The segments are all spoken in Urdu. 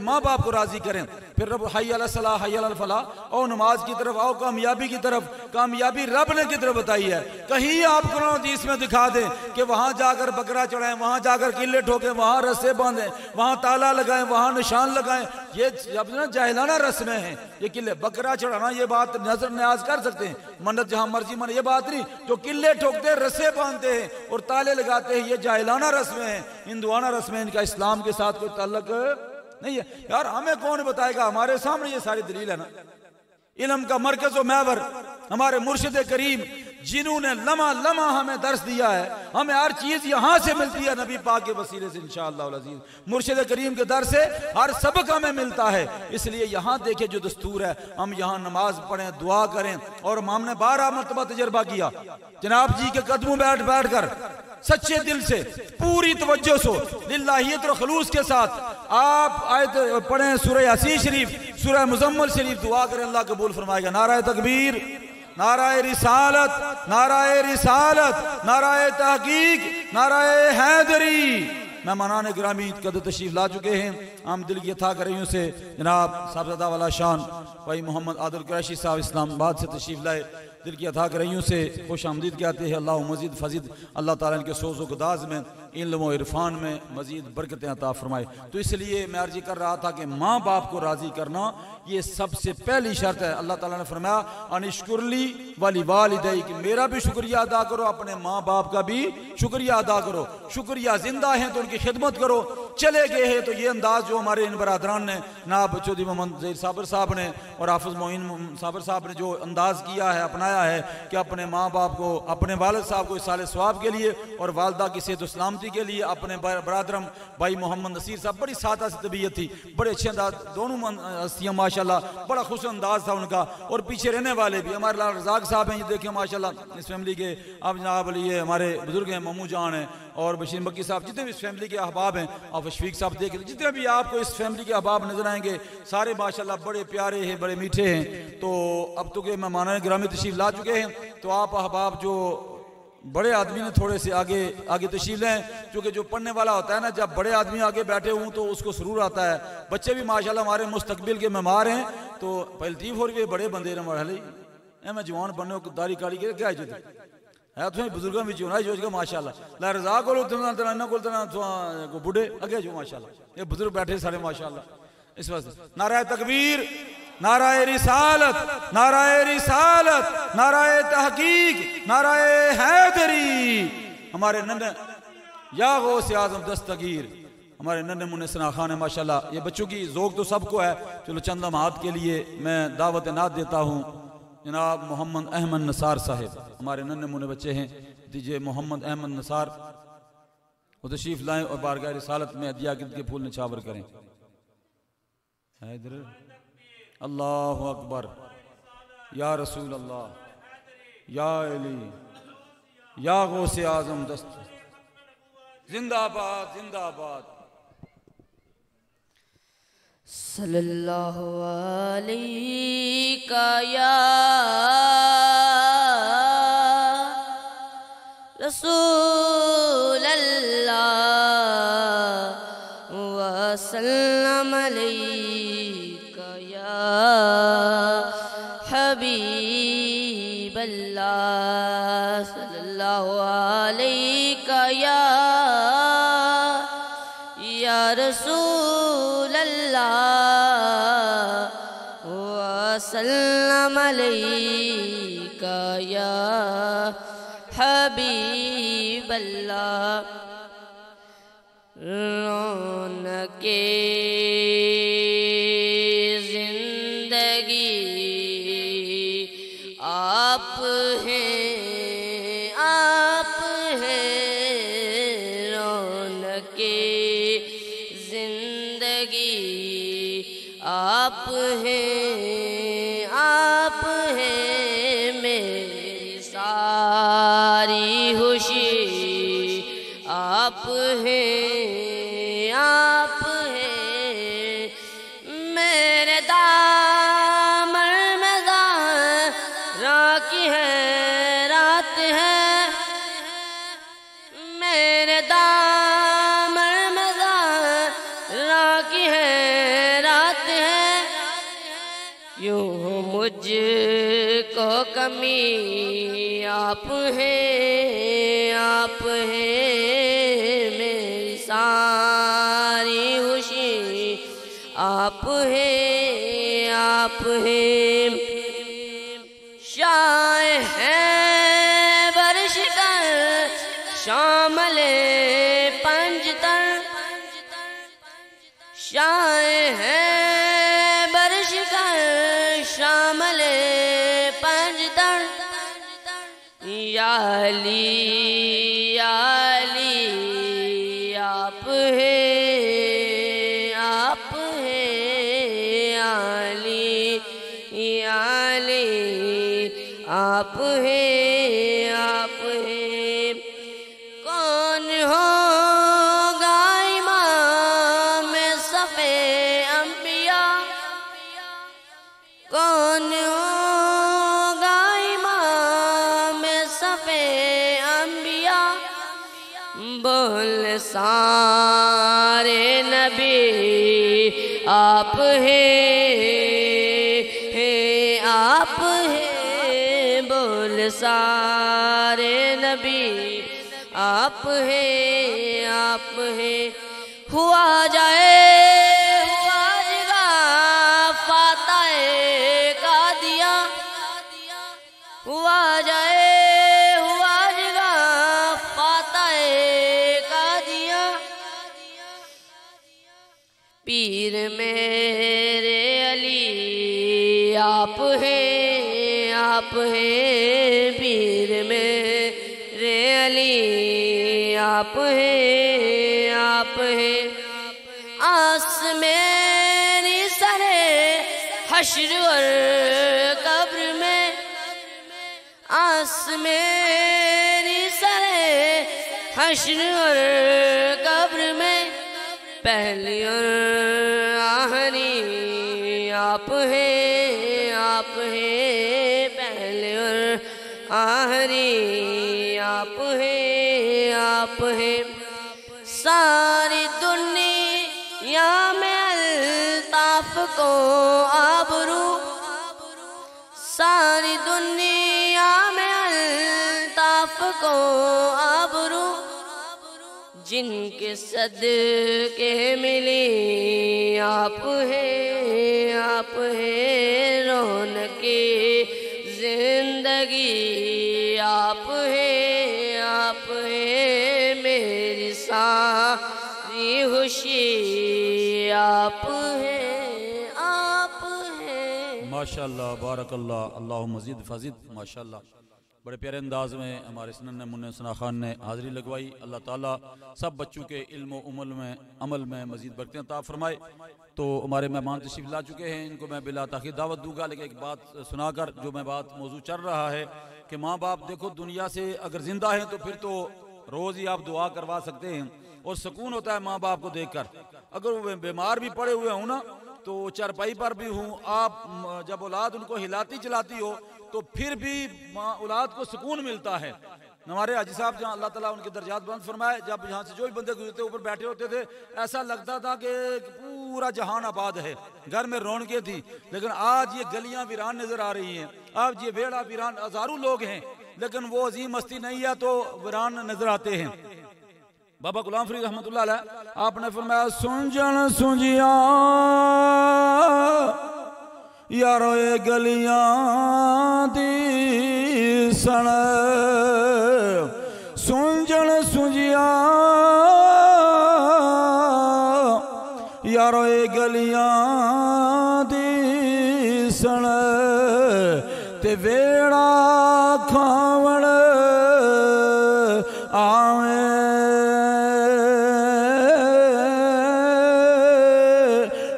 ماں باپ کو راضی کریں، پھر رب حی علی الصلاح حی علی الفلاح، او نماز کی طرف، او کامیابی کی طرف۔ کامیابی رب نے کی طرف بتائی ہے۔ کہیں آپ قرآن حدیث میں دکھا دیں کہ وہاں جا کر بکرا چڑھائیں، وہاں جا کر قلعے ٹھوکیں، وہاں رسے باندھیں، وہاں تالا لگائیں، وہاں نشان لگائیں، یہ جب نا جاہلانہ رسمیں ہیں۔ یہ قلعے بکرا چڑھانا یہ بات نظر نیاز کر سکتے ہیں، منت جہاں مرضی من، یہ بات نہیں۔ جو قلعے ٹھوکتے ہیں، رسے باندھتے ہیں اور تالے لگاتے ہیں، یہ جاہلانہ رسمیں ہیں، ہندوانہ رسمیں، ان کا اسلام کے ساتھ کوئی تعلق نہیں ہے۔ یار ہمیں کون بتائے گا؟ ہمارے سامنے یہ ساری دلیل ہے نا۔ علم کا مرکز و محور ہمارے مرشد کریم، جنہوں نے لمحہ لمحہ ہمیں درس دیا ہے، ہمیں ہر چیز یہاں سے ملتی ہے، نبی پاک کے وسیلے سے انشاءاللہ العزیز۔ مرشد کریم کے در سے ہر سبق ہمیں ملتا ہے، اس لیے یہاں دیکھیں جو دستور ہے، ہم یہاں نماز پڑھیں، دعا کریں، اور ہم نے 12 مرتبہ تجربہ کیا جناب جی کے قدموں بیٹھ کر سچے دل سے، پوری توجہ سے، للہیت اور خلوص کے ساتھ آپ آیت پڑھیں، سورہ یاسین شریف، سورہ مزمل شریف، دعا کریں، اللہ قبول فرمائے گا۔ نعرہ تکبیر، نعرہ رسالت، نعرہ رسالت، نعرہ تحقیق، نعرہ حیدری۔ مہمانان گرامی قدر تشریف لا چکے ہیں، ہم دل کی عطا کریوں سے جناب صاحبزادہ والا شان بھائی محمد عادل قریشی صاحب اسلام آباد سے تشریف لائے، دل کی عطا کریوں سے خوش آمدید کہتے ہیں۔ اللہ مزید فضید اللہ تعالیٰ ان کے سوز و گداز میں، علم و عرفان میں مزید برکتیں عطا فرمائے۔ تو اس لیے میں عرض کر رہا تھا کہ ماں باپ کو راضی کرنا یہ سب سے پہلی شرط ہے۔ اللہ تعالیٰ نے فرمایا انشکر لی ولی والدی، کہ میرا بھی شکریہ ادا کرو، اپنے ماں باپ کا بھی شکریہ ادا کرو۔ شکریہ زندہ ہیں تو ان کی خدمت کرو، چلے گئے ہیں تو یہ انداز جو ہمارے ان برادران نے، جناب چودھری محمد زہیر صابر صاحب نے اور حافظ معین صابر صاحب نے جو انداز کیا ہے، اپنایا ہے کہ اپنے ماں باپ کو، اپنے والد صاحب کو اصال ثواب کے لیے اور والدہ کی صحت و سلامتی کے لیے، اپنے برادرم بھائی محمد نصیر صاحب، بڑی سادہ سی طبیعت تھی، بڑے اچھے انداز، دونوں ہستیاں ماشاءاللہ، بڑا خوش انداز تھا ان کا، اور پیچھے رہنے والے بھی ہمارے لال رزاق صاحب ہیں، یہ دیکھیں ماشاءاللہ اس فیملی کے، اب جناب یہ ہمارے بزرگ ہیں، ممو جان ہیں اور بشیر مکی صاحب، جتنے بھی اس فیملی کے احباب ہیں، آپ شفیق صاحب دیکھ لیں، جتنے بھی آپ کو اس فیملی کے احباب نظر آئیں گے، سارے ماشاءاللہ بڑے پیارے ہیں، بڑے میٹھے ہیں۔ تو اب تو کہ مہمانان گرامی تشریف لا چکے ہیں، تو آپ احباب جو بڑے آدمی نے تھوڑے سے آگے تشریف لیں، کیونکہ جو پڑھنے والا ہوتا ہے نا، جب بڑے آدمی آگے بیٹھے ہوں تو اس کو سرور آتا ہے۔ بچے بھی ماشاءاللہ ہمارے مستقبل کے معمار ہیں، تو پہلتیف ہو رہی ہے، بڑے بندے رہے ہیں، میں جوان بننے کو داری کالی کے کیا ہے تو بزرگوں میں چونائی جو ماشاءاللہ لا رضا کو کو بڑھے اگے جو ماشاءاللہ یہ بزرگ بیٹھے سارے ماشاءاللہ۔ اس واسطے نعرہ تکبیر، نعرہ رسالت، نعرہ رسالت، نعرہ تحقیق، نعرہ حیدری۔ ہمارے ننھے یا غوث اعظم دستگیر، ہمارے ننھے منہ ثنا خان ہے ماشاءاللہ۔ یہ بچوں کی ذوق تو سب کو ہے، چلو چند لمحات کے لیے میں دعوت نعت دیتا ہوں۔ جناب محمد احمد نثار صاحب، ہمارے ننھے منھے بچے ہیں، دیجئے محمد احمد نثار وہ تشریف لائیں اور بارگاہ رسالت میں عدیہ کے پھول نچھاور کریں۔ حیدر اللہ اکبر، یا رسول اللہ، یا علی، یا غوث اعظم دست، زندہ آباد، زندہ آباد۔ صلی اللہ علیہ یا رسول اللہ وسلم علیہ یا حبیب اللہ، صلی اللہ علیہ یا رسول اللہ وسلم علیہ یا حبیب اللہ۔ رونق زندگی آپ ہیں، آپ ہیں، رونق زندگی آپ ہیں، آپ ہیں، میری ساری خوشی آپ ہیں، آپ ہیں، میرے دامن میں ذرا کی ہے رات ہے، میرے دامن میں ذرا کی ہے مجھ کو کمی آپ ہیں، آپ ہیں میری ساری خوشی، آپ ہیں، آپ ہیں شاہ ہیں برش کر شامل پنجتن، شاہ ہیں برش کر شامل پنجتن، یا علی یا علی آپ ہیں، آپ ہیں یا علی یا علی آپ ہیں، آپ ہیں کون ہوگا امام صف انبیاء، کون ہوگا امام صف انبیاء، بول سارے نبی آپ ہیں، آپ ہیں بول سارے نبی آپ ہیں، آپ ہیں ہوا جائے گا فاتح قادیہ، ہوا جائے گا فاتح قادیہ، پیر میرے علی آپ ہیں، آپ ہیں پیر میرے علی آپ ہیں، آپ ہیں آس میری سر حشر اور قبر میں، آس میری سر حشر اور قبر میں، پہلی اور آخری آپ ہیں، آپ ہیں پہلے اور آخری آپ ہیں، آپ ہیں ساری دنیا میں الطاف کو آبرو، ساری دنیا میں الطاف کو آبرو، جن کے صدقے ملی آپ ہیں، آپ ہیں رونق زندگی آپ ہیں، آپ ہیں میری ساری خوشی آپ ہیں، آپ ہیں ماشاءاللہ بارک اللہ، اللہم مزید فزید ماشاءاللہ۔ بڑے پیارے انداز میں ہمارے سنن منع ثنا خان نے حاضری لگوائی۔ اللہ تعالیٰ سب بچوں کے علم و عمل میں مزید برکتیں عطا فرمائے۔ تو ہمارے مہمان تشریف لا چکے ہیں، ان کو میں بلا تاخیر دعوت دوں گا، لیکن ایک بات سنا کر جو میں بات موضوع چل رہا ہے کہ ماں باپ دیکھو دنیا سے اگر زندہ ہیں تو پھر تو روز ہی آپ دعا کروا سکتے ہیں اور سکون ہوتا ہے ماں باپ کو دیکھ کر۔ اگر وہ بیمار بھی پڑے ہوئے ہوں نا تو چارپائی پر بھی ہوں، آپ جب اولاد ان کو ہلاتی چلاتی ہو تو پھر بھی اولاد کو سکون ملتا ہے۔ ہمارے حاجی صاحب جہاں اللہ تعالیٰ ان کے درجات بلند فرمائے، جب یہاں سے جو بھی بندے گزرتے اوپر بیٹھے ہوتے تھے ایسا لگتا تھا کہ پورا جہان آباد ہے، گھر میں رونقیں تھی۔ لیکن آج یہ گلیاں ویران نظر آ رہی ہیں، آج یہ ویڑا ویران، ہزاروں لوگ ہیں لیکن وہ عظیم ہستی نہیں ہے تو ویران نظر آتے ہیں۔ بابا غلام فرید رحمت اللہ علیہ آپ نے فرمایا سنجن سنجیاں یارو اے گلیاں دی سن، سنجن سنجیاں یارو اے گلیاں دی سن، تے ویڑا کھاون آویں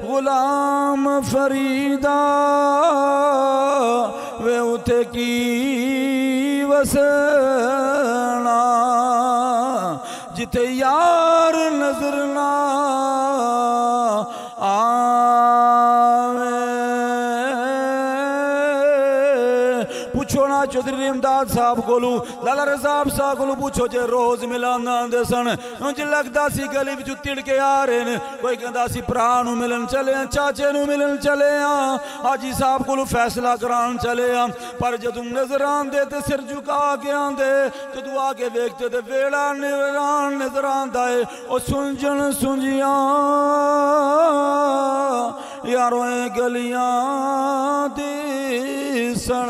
غلام فریدا وے اتے کی وسنا، جتے یار نظر نہ آویں پوچھو نا چودھری امداد صاحب کولو لالا رضاب صاحب کولو پوچھو جے روز ملان آندے سن انج لگدا سی گلی وچ تڑ کے آ رہے نے کوئی کہندا سی بھرا نو ملن چلے ہاں چاچے نو ملن چلے ہاں حاجی صاحب کولو فیصلہ کران چلے ہاں پر جدوں نظر آندے تے سر جھکا کے آندے جدوں آ کے ویکھتے تے ویڑا نیران نظر آندا ہے او سنجن سنجیاں یارو گلیاں دی سن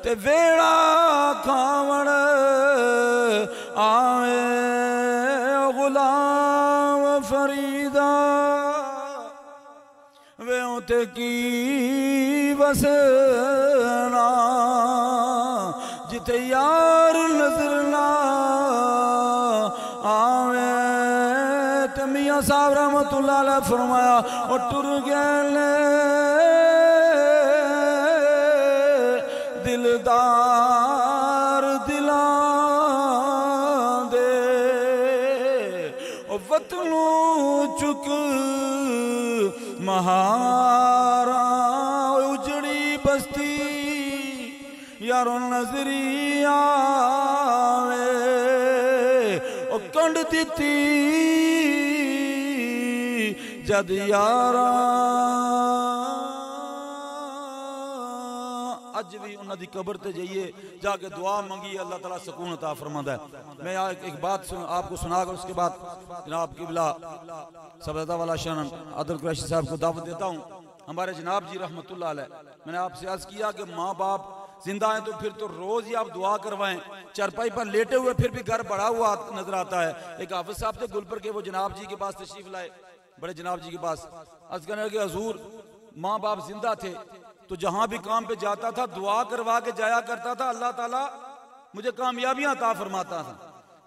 تے ویڑا کھاون آوے غلام فریدا ویوں تے کی بسنا جتے یار نظر نہ آوے تے میاں صاحب رحمت اللہ علیہ فرمایا اور ٹر گئے دلدار دلان دے او وطنوں چک مہارا اجڑی بستی یارو نظری آوے او کنڈ دیتی جد یارا اج بھی انہاں دی قبر تے جائیے جا کے دعا منگی اللہ تعالیٰ سکون عطا فرماتا ہے میں ایک بات آپ کو سنا کر اس کے بعد جناب قبلہ سبزہ والا شان عادل قریشی صاحب کو دعوت دیتا ہوں ہمارے جناب جی رحمت اللہ علیہ میں نے آپ سے عرض کیا کہ ماں باپ زندہ ہیں تو پھر تو روز ہی آپ دعا کروائیں چرپائی پر لیٹے ہوئے پھر بھی گھر بڑھا ہوا نظر آتا ہے ایک حافظ صاحب تھے گلپر کے وہ جناب جی کے پاس تشریف لائے بڑے جناب جی کے پاس عرض کرنے لگے حضور ماں باپ زندہ تھے تو جہاں بھی کام پہ جاتا تھا دعا کروا کے جایا کرتا تھا اللہ تعالیٰ مجھے کامیابیاں عطا فرماتا تھا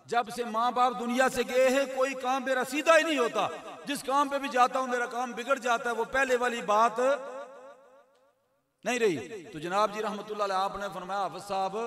جب سے ماں باپ دنیا سے گئے ہیں کوئی کام میرا سیدھا ہی نہیں ہوتا جس کام پہ بھی جاتا ہوں میرا کام بگڑ جاتا ہے وہ پہلے والی بات نہیں رہی تو جناب جی رحمت اللہ علیہ آپ نے فرمایا حافظ صاحب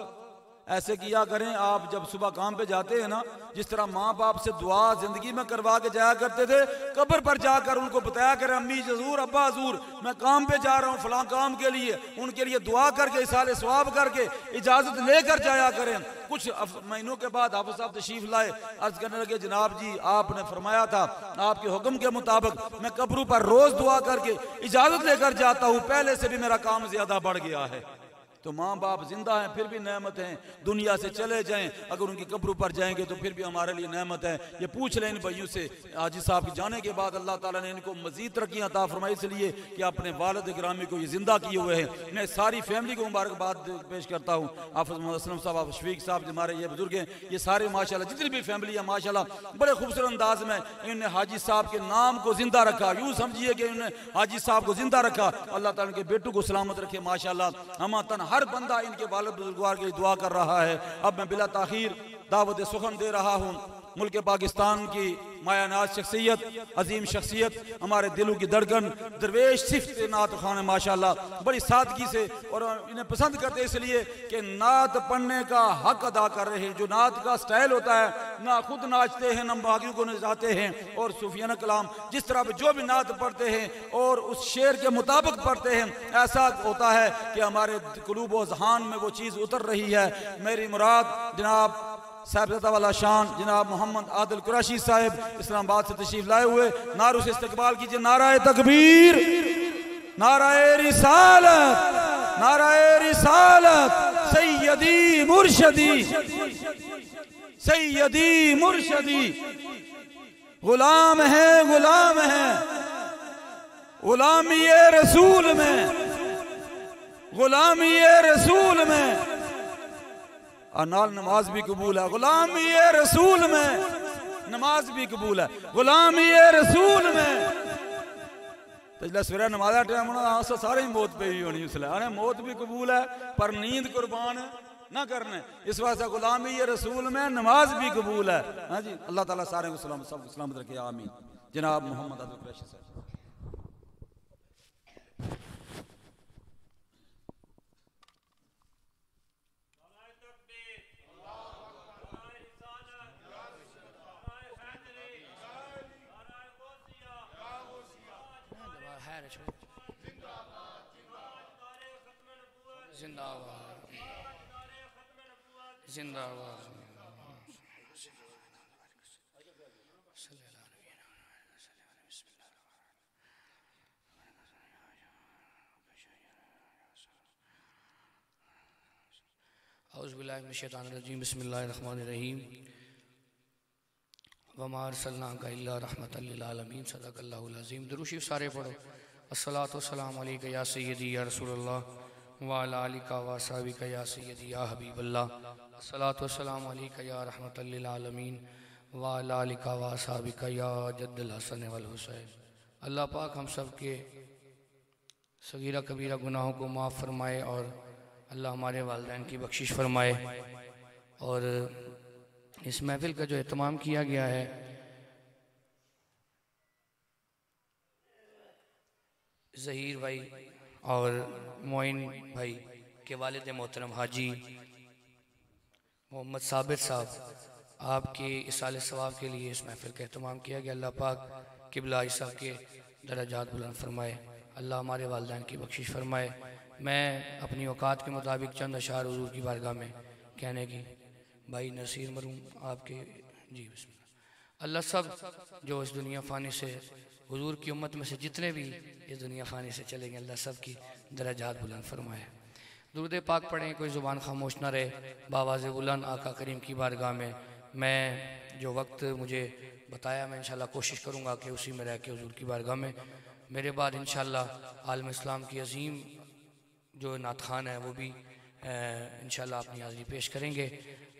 ایسے کیا کریں آپ جب صبح کام پہ جاتے ہیں نا جس طرح ماں باپ سے دعا زندگی میں کروا کے جایا کرتے تھے قبر پر جا کر ان کو بتایا کریں امی حضور ابا حضور میں کام پہ جا رہا ہوں فلاں کام کے لیے ان کے لیے دعا کر کے اصحال ثواب کر کے اجازت لے کر جایا کریں کچھ مہینوں کے بعد حافظ صاحب تشریف لائے عرض کرنے لگے جناب جی آپ نے فرمایا تھا آپ کے حکم کے مطابق میں قبروں پر روز دعا کر کے اجازت لے کر جاتا ہوں پہلے سے بھی میرا کام زیادہ بڑھ گیا ہے تو ماں باپ زندہ ہیں پھر بھی نعمت ہیں دنیا سے چلے جائیں اگر ان کی قبروں پر جائیں گے تو پھر بھی ہمارے لیے نعمت ہے یہ پوچھ لیں ان بھائیوں سے حاجی صاحب کے جانے کے بعد اللہ تعالیٰ نے ان کو مزید ترقیاں عطا فرمائی اس لیے کہ اپنے والد گرامی کو یہ زندہ کیے ہوئے ہیں میں ساری فیملی کو مبارکباد پیش کرتا ہوں حافظ محمد اسلم صاحب حافظ شفیق صاحب ہمارے یہ بزرگ ہیں یہ سارے ماشاءاللہ جتنی بھی فیملی ہے ماشاءاللہ بڑے خوبصورت انداز میں انہوں نے حاجی صاحب کے نام کو زندہ رکھا یوں سمجھیے کہ انہوں نے حاجی صاحب کو زندہ رکھا اللہ تعالیٰ کے بیٹوں کو سلامت رکھے ماشاءاللہ ہماتن ہر بندہ ان کے والد بزرگوار کے لیے دعا کر رہا ہے اب میں بلا تاخیر دعوت سخن دے رہا ہوں ملک پاکستان کی مایہ ناز شخصیت عظیم شخصیت ہمارے دلوں کی دھڑکن درویش صفت نعت خوان ماشاءاللہ بڑی سادگی سے اور انہیں پسند کرتے اس لیے کہ نعت پڑھنے کا حق ادا کر رہے ہیں جو نعت کا سٹائل ہوتا ہے نہ خود ناچتے ہیں نہ باقیوں کو نچاتے ہیں اور صوفیانہ کلام جس طرح جو بھی نعت پڑھتے ہیں اور اس شعر کے مطابق پڑھتے ہیں ایسا ہوتا ہے کہ ہمارے قلوب و ذہان میں وہ چیز اتر رہی ہے میری مراد جناب صاحبزادہ والا شان جناب محمد عادل قریشی صاحب اسلام آباد سے تشریف لائے ہوئے نعروں سے استقبال کیجئے نعرہ تکبیر نعرہ رسالت نعرہ رسالت سیدی مرشدی سیدی مرشدی غلام ہیں غلام ہیں غلامی رسول میں غلامی رسول میں نال نماز بھی قبول ہے غلامی رسول میں نماز بھی قبول ہے غلامی رسول میں تجلہ سویرہ نماز ٹائم ہونا آنسا سارے ہی موت پہ ہی ہونی اس لئے موت بھی قبول ہے پر نیند قربان نہ کرنے اس واسطہ غلامی رسول میں نماز بھی قبول ہے ہاں جی اللہ تعالیٰ سارے کو سلامت رکھے آمین جناب محمد عادل قریشی صاحب زندہ باد زندہ باد اعوذ باللہ من الشیطان الرجیم بسم اللہ الرحمن الرحیم وما ارسلناک الا رحمۃ للعالمین صدق اللہ العظیم۔ درود شریف سارے پڑھو۔ الصلاۃ والسلام علیکہ یا سیدی یا رسول اللہ وعلی آلک و اصحابک یا سیدی یا حبیب اللہ۔ الصلاۃ والسلام علیکہ یا رحمۃ للعالمین وعلی آلک و اصحابک یا جد الحسن والحسین۔ اللہ پاک ہم سب کے صغیرہ کبیرہ گناہوں کو معاف فرمائے اور اللہ ہمارے والدین کی بخشش فرمائے۔ اور اس محفل کا جو اہتمام کیا گیا ہے ظہیر بھائی اور معین بھائی کے والد محترم حاجی محمد صابر صاحب، آپ کے اصال ثواب کے لیے اس محفل کا اہتمام کیا گیا۔ اللہ پاک قبلہ عیسیٰ کے درجات بلند فرمائے، اللہ ہمارے والدین کی بخشش فرمائے۔ میں اپنی اوقات کے مطابق چند اشعار حضور کی بارگاہ میں کہنے کی بھائی نصیر مرحوم آپ کے جی بسم اللہ۔ اللہ سب جو اس دنیا فانی سے حضور کی امت میں سے جتنے بھی اس دنیا فانی سے چلیں گے اللہ سب کی درجات بلند فرمائے۔ درود پاک پڑھیں، کوئی زبان خاموش نہ رہے، باواز بلند آقا کریم کی بارگاہ میں میں جو وقت مجھے بتایا میں انشاءاللہ کوشش کروں گا کہ اسی میں رہ کے حضور کی بارگاہ میں میرے بعد انشاءاللہ عالم اسلام کی عظیم جو نعت خوان ہے وہ بھی انشاءاللہ اپنی حاضری پیش کریں گے۔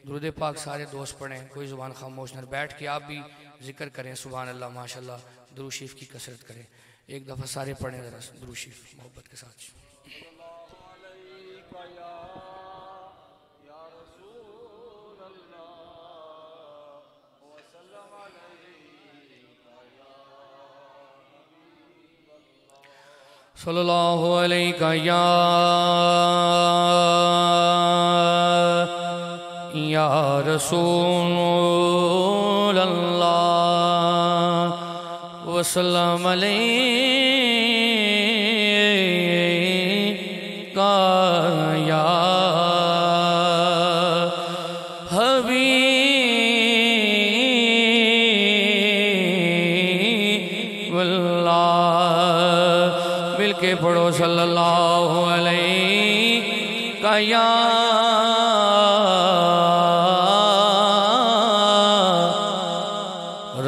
درود پاک سارے دوست پڑھیں، کوئی زبان خاموش نہ، بیٹھ کے آپ بھی ذکر کریں سبحان اللہ ماشاءاللہ، درود شریف کی کثرت کریں۔ ایک دفعہ سارے پڑھیں ذرا درود شریف محبت کے ساتھ۔ صلی اللہ علیہ یا رسول اللہ وسلم علیکہ یا حبیب اللہ، مل کے پڑھو صلی اللہ علیہ یا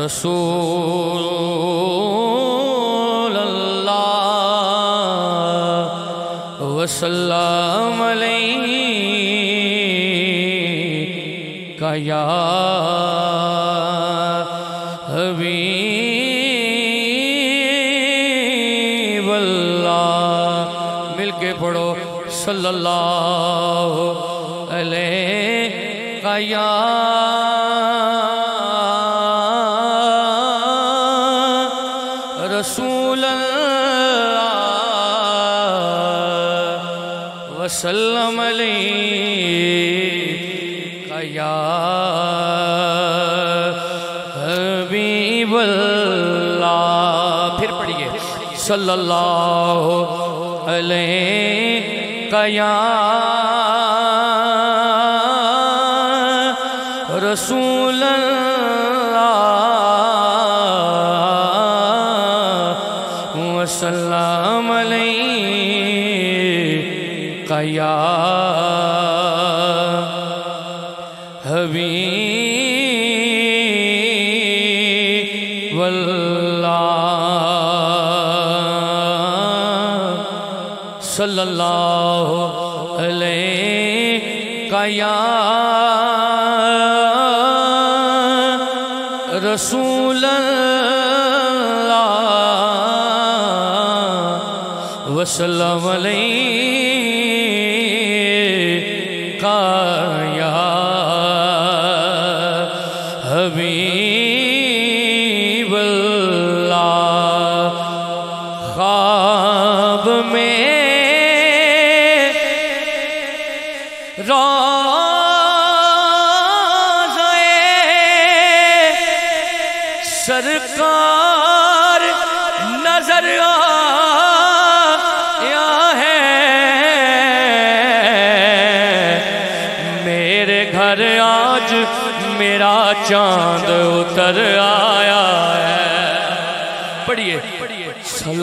رسول اللہ وسلم علیکہ یا حبیب اللہ، مل کے پڑھو صلی اللہ علیہ یا رسول اللہ وسلم علیکہ یا حبیب اللہ۔ پھر پڑھیے صلی اللہ علیہ یا رسول اللہ وسلم علیکہ یا حبیب اللہ صلی اللہ علیہ یا رسول اللہ وسلم علیکہ یا حبیب اللہ۔ خواب میں سرکار نظر آیا ہے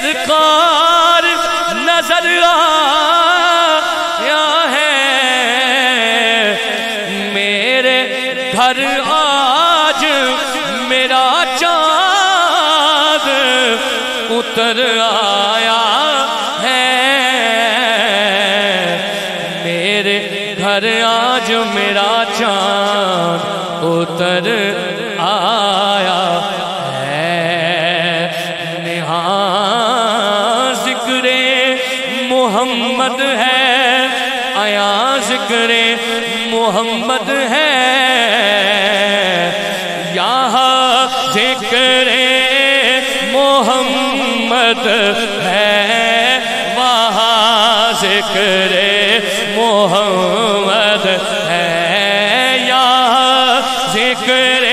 سرکار نظر آیا ہے میرے گھر آج میرا چاند اتر آیا ہے میرے گھر آج میرا چاند اتر آیا ہے نہاں ذکر محمد ہے آیا ذکر محمد ہے یہاں ذکر محمد ہے وہاں ذکر محمد ہے یہاں ذکر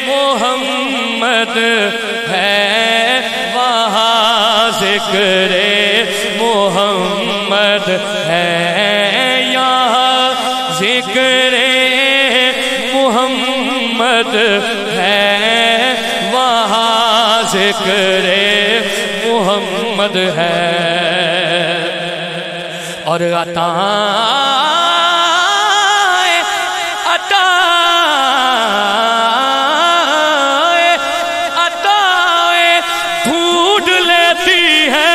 محمد ہے وہاں ذکر محمد ہے یہاں ذکر محمد ہے وہاں ذکر محمد ہے اور عطائیں ڈھونڈ لیتی ہے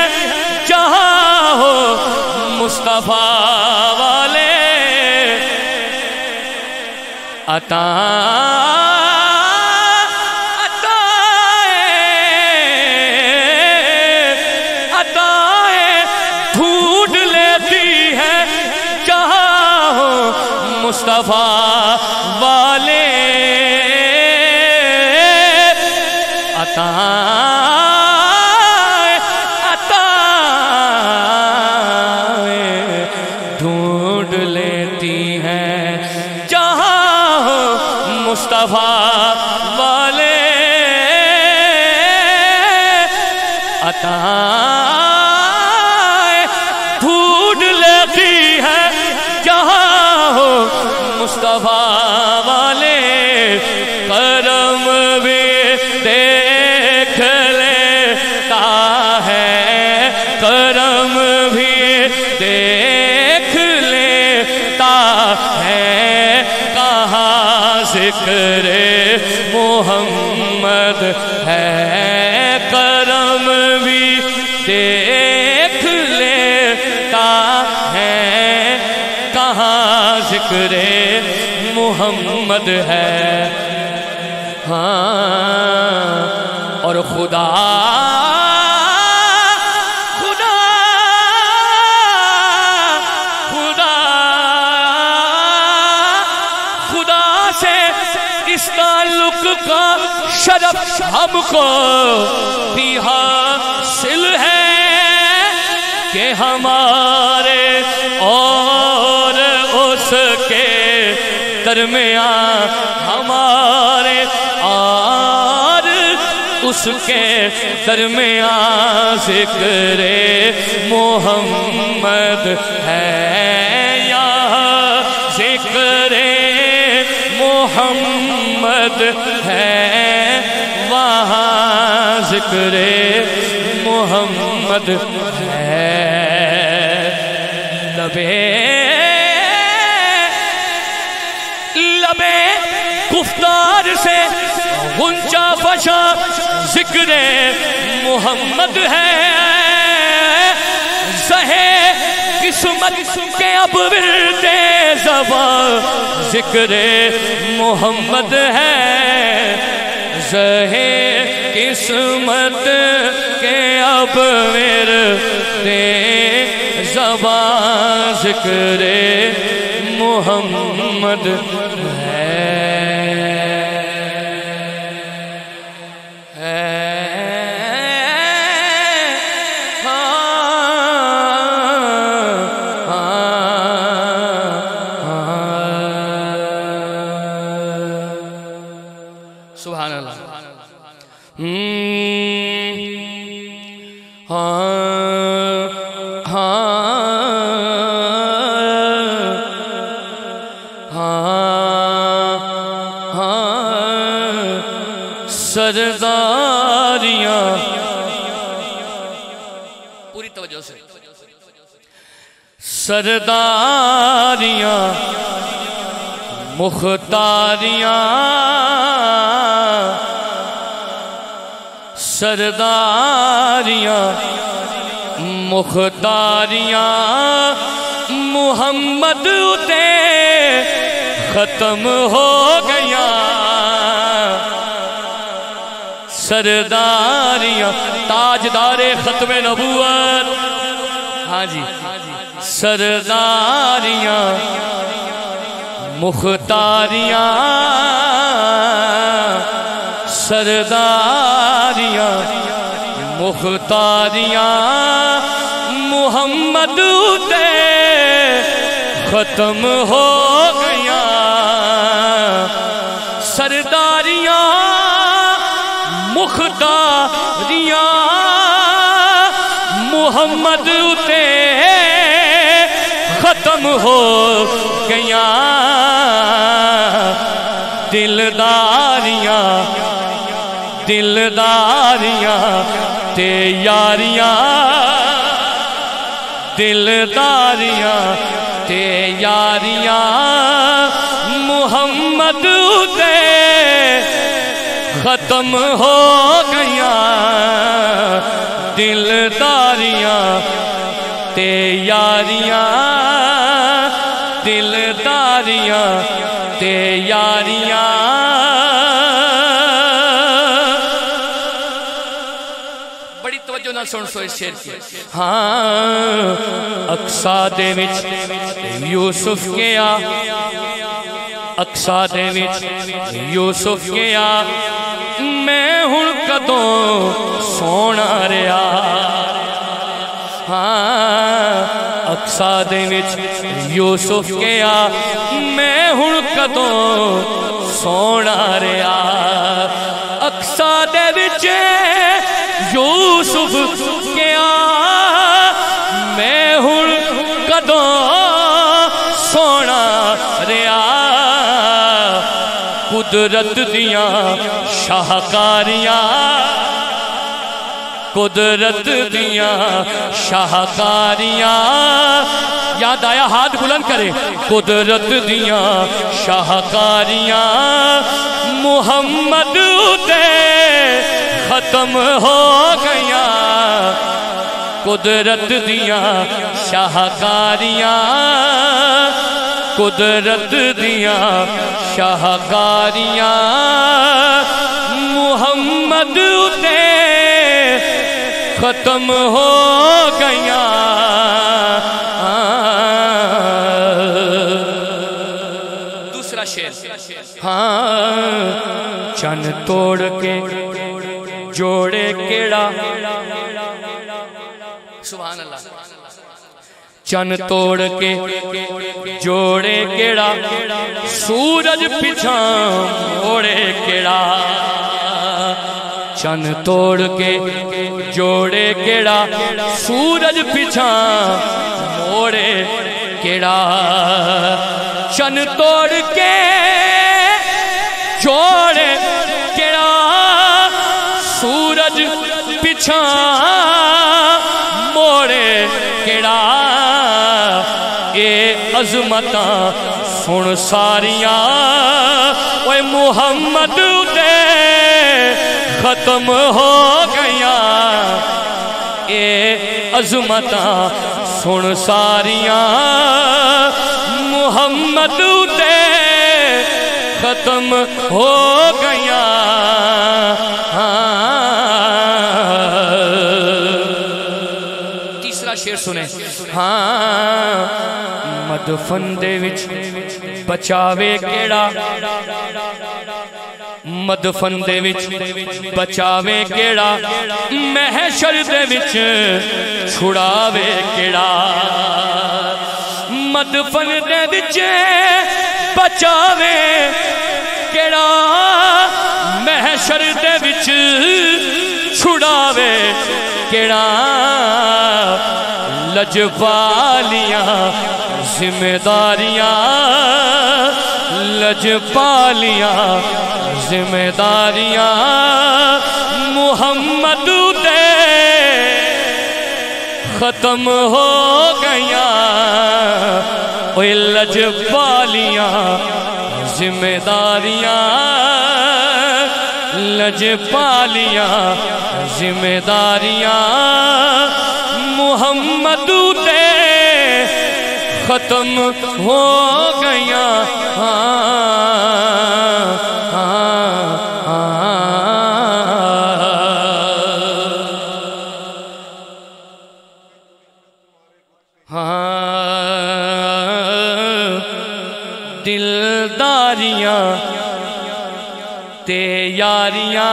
جہاں ہو مصطفیٰ والے عطائیں ڈھونڈ لیتی ہے جہاں ہو مصطفیٰ والے عطائیں ڈھونڈ لیتی ہیں جہاں ہو مصطفیٰ والے عطائیں ڈھونڈ لیتی ہے جہاں ہو مصطفیٰ والے کرم بھی دیکھ لیتا ہے کرم بھی دیکھ لیتا ہے کہاں ذکر محمد ہے کرم بھی دیکھ لیتا ہے کہاں ذکر محمد ہے ہاں اور خدا سے اس تعلق کا شرف ہم کو بھی حاصل ہے کہ ہمارے اور اس کے درمیان ہمارے اور اس کے درمیان ذکر محمد ہے یا ذکر محمد ہے وہاں ذکر محمد ہے لبے گفتار سے غنچہ فشا ذکر محمد ہے زہے قسمت کے اب ورد زبان ذکر محمد ہے زہے قسمت کے اب ورد زبان ذکر محمد سبحان اللہ سرداریاں سرداریاں مختاریاں سرداریاں مختاریاں محمد تے ختم ہو گیا سرداریاں تاجدار ختم نبوت ہاں جی سرداریاں مختاریاں سرداریاں مختاریاں محمد تے ختم ہو گیا سرداریاں مختاریاں محمد تے ختم ہو گیا دلداریاں دلداریاں تے یاریاں دلداریاں تے یاریاں محمد تے ختم ہو گیا دلداریاں تے یاریاں دلداریاں تے یاریاں بڑی توجہ نہ سن سو اس شعر کی ہاں اقصا دے وچ یوسف گیا اقصا دے وچ یوسف گیا میں ہن کدوں سونا رہا ہاں اقصا دے وچ یوسف گیا میں ہن کدوں سونا رہا اقصا دے وچ یوسف گیا میں ہن کدوں سونا رہا قدرت دیاں شاہکاریاں قدرت دیاں شاہکاریاں یاد آیا ہاتھ بلند کرے قدرت دیاں شاہکاریاں محمد تے ختم ہو گیا قدرت دیاں شاہکاریاں قدرت دیاں شاہکاریاں محمد تے ختم ہو گیا دوسرا شعر ہاں چن توڑ کے جوڑے کیڑا سبحان اللہ چن توڑ کے جوڑے کیڑا سورج پچھاں موڑے کیڑا چن توڑ کے جوڑے کیڑا سورج پچھاں موڑے کیڑا چن توڑ کے جوڑے کیڑا سورج پچھاں موڑے کیڑا اے عظمتاں سن ساریاں اوے محمد تے ختم ہو گیا اے عظمتاں سن ساریاں محمد تے ختم ہو گیا تیسرا شعر سنیں ہاں مدفن دے وچ بچاوے کیڑا مدفن دے وچ بچاوے کیڑا محشر دے وچ چھڑاوے کیڑا مدفن دے وچ بچاوے کیڑا محشر دے وچ چھڑاوے کیڑا لجپالیاں ذمہ داریاں لجپالیاں ذمہ داریاں محمد تے ختم ہو گیا اوہ لجپالیاں ذمہ داریاں لجپالیاں ذمہ داریاں محمد تے ختم ہو گیا دلداریاں تے یاریاں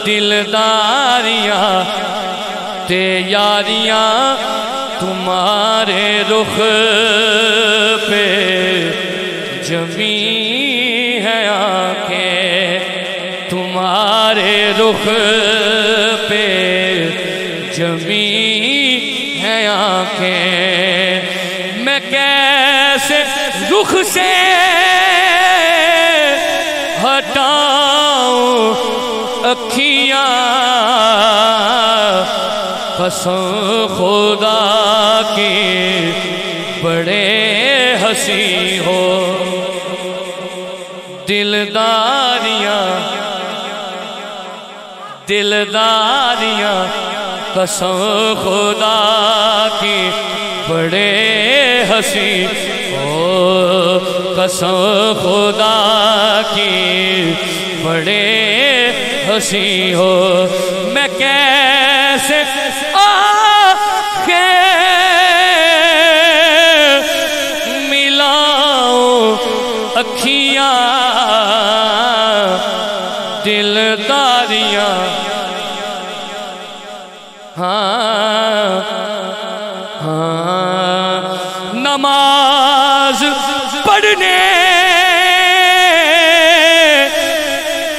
دلداریاں تے یاریاں تمہارے رخ پہ جمی ہے آنکھیں تمہارے رخ پہ جمی ہے آنکھیں میں کیسے رخ سے ہٹاؤں اکھیاں قسم خدا کی بڑے ہنسی ہو دلداریاں دلداریاں قسم خدا کی بڑے ہنسی ہو قسم خدا کی بڑے ہنسی ہو میں کیسے آنکھیں ملاؤں اکھیاں دلداریاں نماز پڑھنے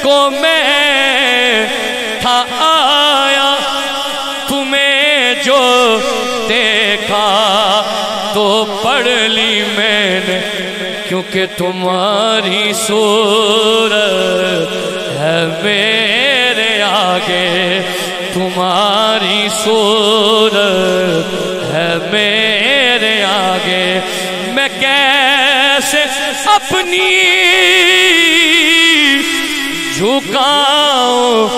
کو میں تھا آیا تمہیں جو دیکھا تو پڑھ لی میں نے کیونکہ تمہاری صورت ہے میرے آگے تمہاری صورت ہے میرے آگے میں کیسے اپنی جھکاؤں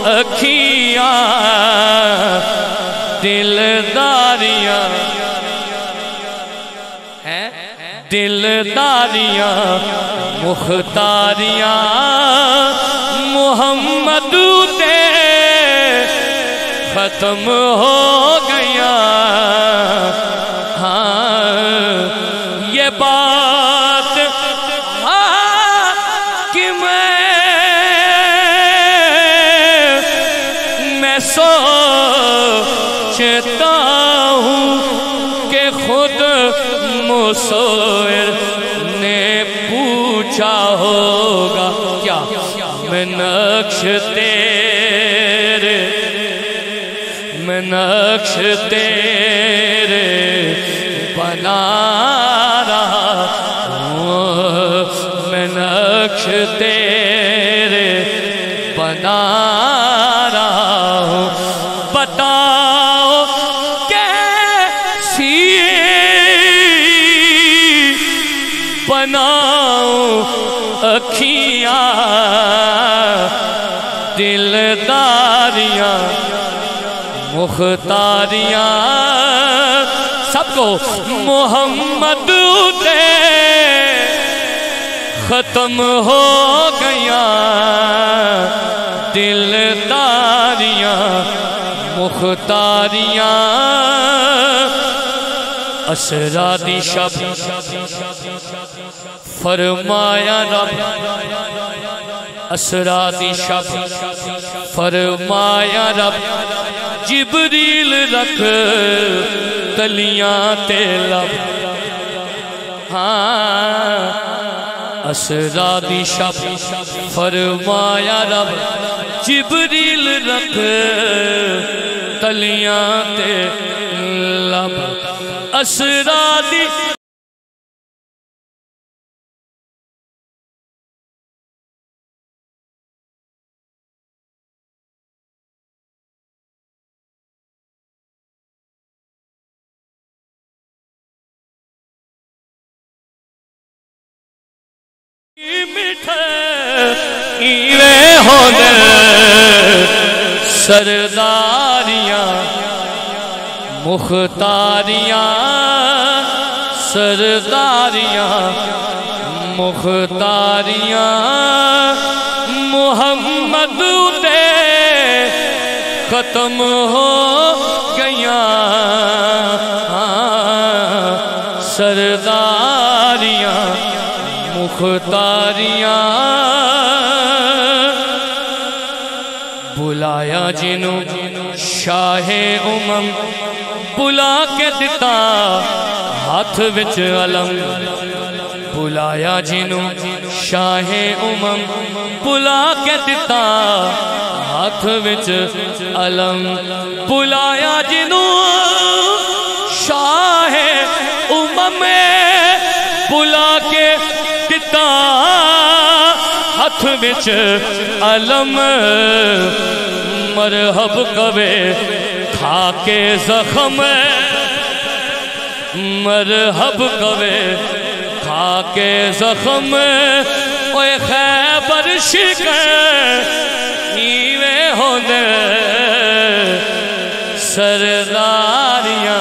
اکھیاں دلداریاں دلداریاں مختاریاں محمد تے ختم ہو گیا یہ بات کہ میں سوچتا ہوں کہ خود مصور نے پوچھا ہوگا کیا میں نقش تیرے میں نقش تیرے بنا رہا ہوں میں نقش تیرے بنا رہا ہوں بتاؤ کیسی بناؤں اکھیاں دلداریاں مختاریاں سب کو محمد تے ختم ہو گیا دلداریاں مختاریاں اسرا دی شب فرمایا رب اسرا دی شب فرمایا رب جبریل رکھ کلیاں تے لب اسرا دی شب فرمایا رب جبریل رکھ کلیاں تے لب اسرا دی سرداریاں مختاریاں سرداریاں مختاریاں محمد دے ختم ہو گیاں سرداریاں مختاریاں بلایا جنوں شاہ امم بلا کے دتا ہاتھ وچ علم بلایا جنوں شاہ امم بلا کے دتا ہاتھ وچ علم بلایا جنوں شاہ امم بلا کے دتا ہاتھ وچ علم مرحب کبے کھا کے زخم مرحب کبے کھا کے زخم اوے خیبر شکر نیوے ہوندے سرداریاں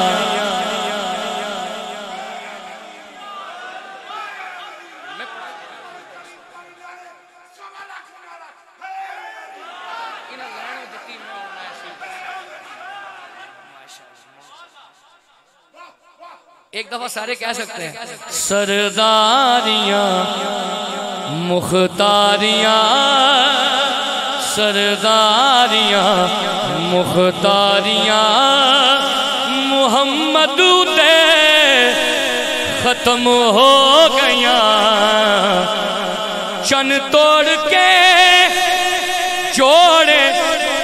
ایک دفعہ سارے کہہ سکتے ہیں سرداریاں مختاریاں سرداریاں مختاریاں محمد دے ختم ہو گیاں چن توڑ کے جوڑے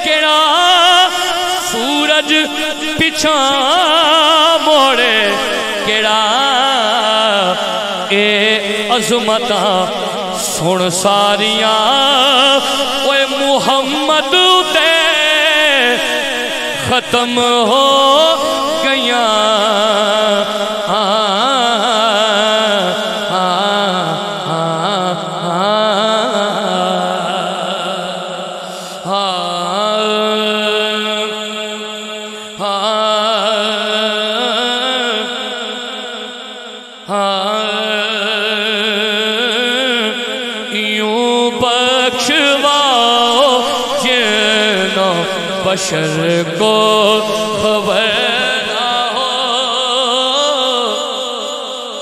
کیڑا سورج پچھاں موڑے کیڑا اے عظمتاں سن ساریاں اوے محمد تے ختم ہو گیاں بشر کو خبر نہ ہو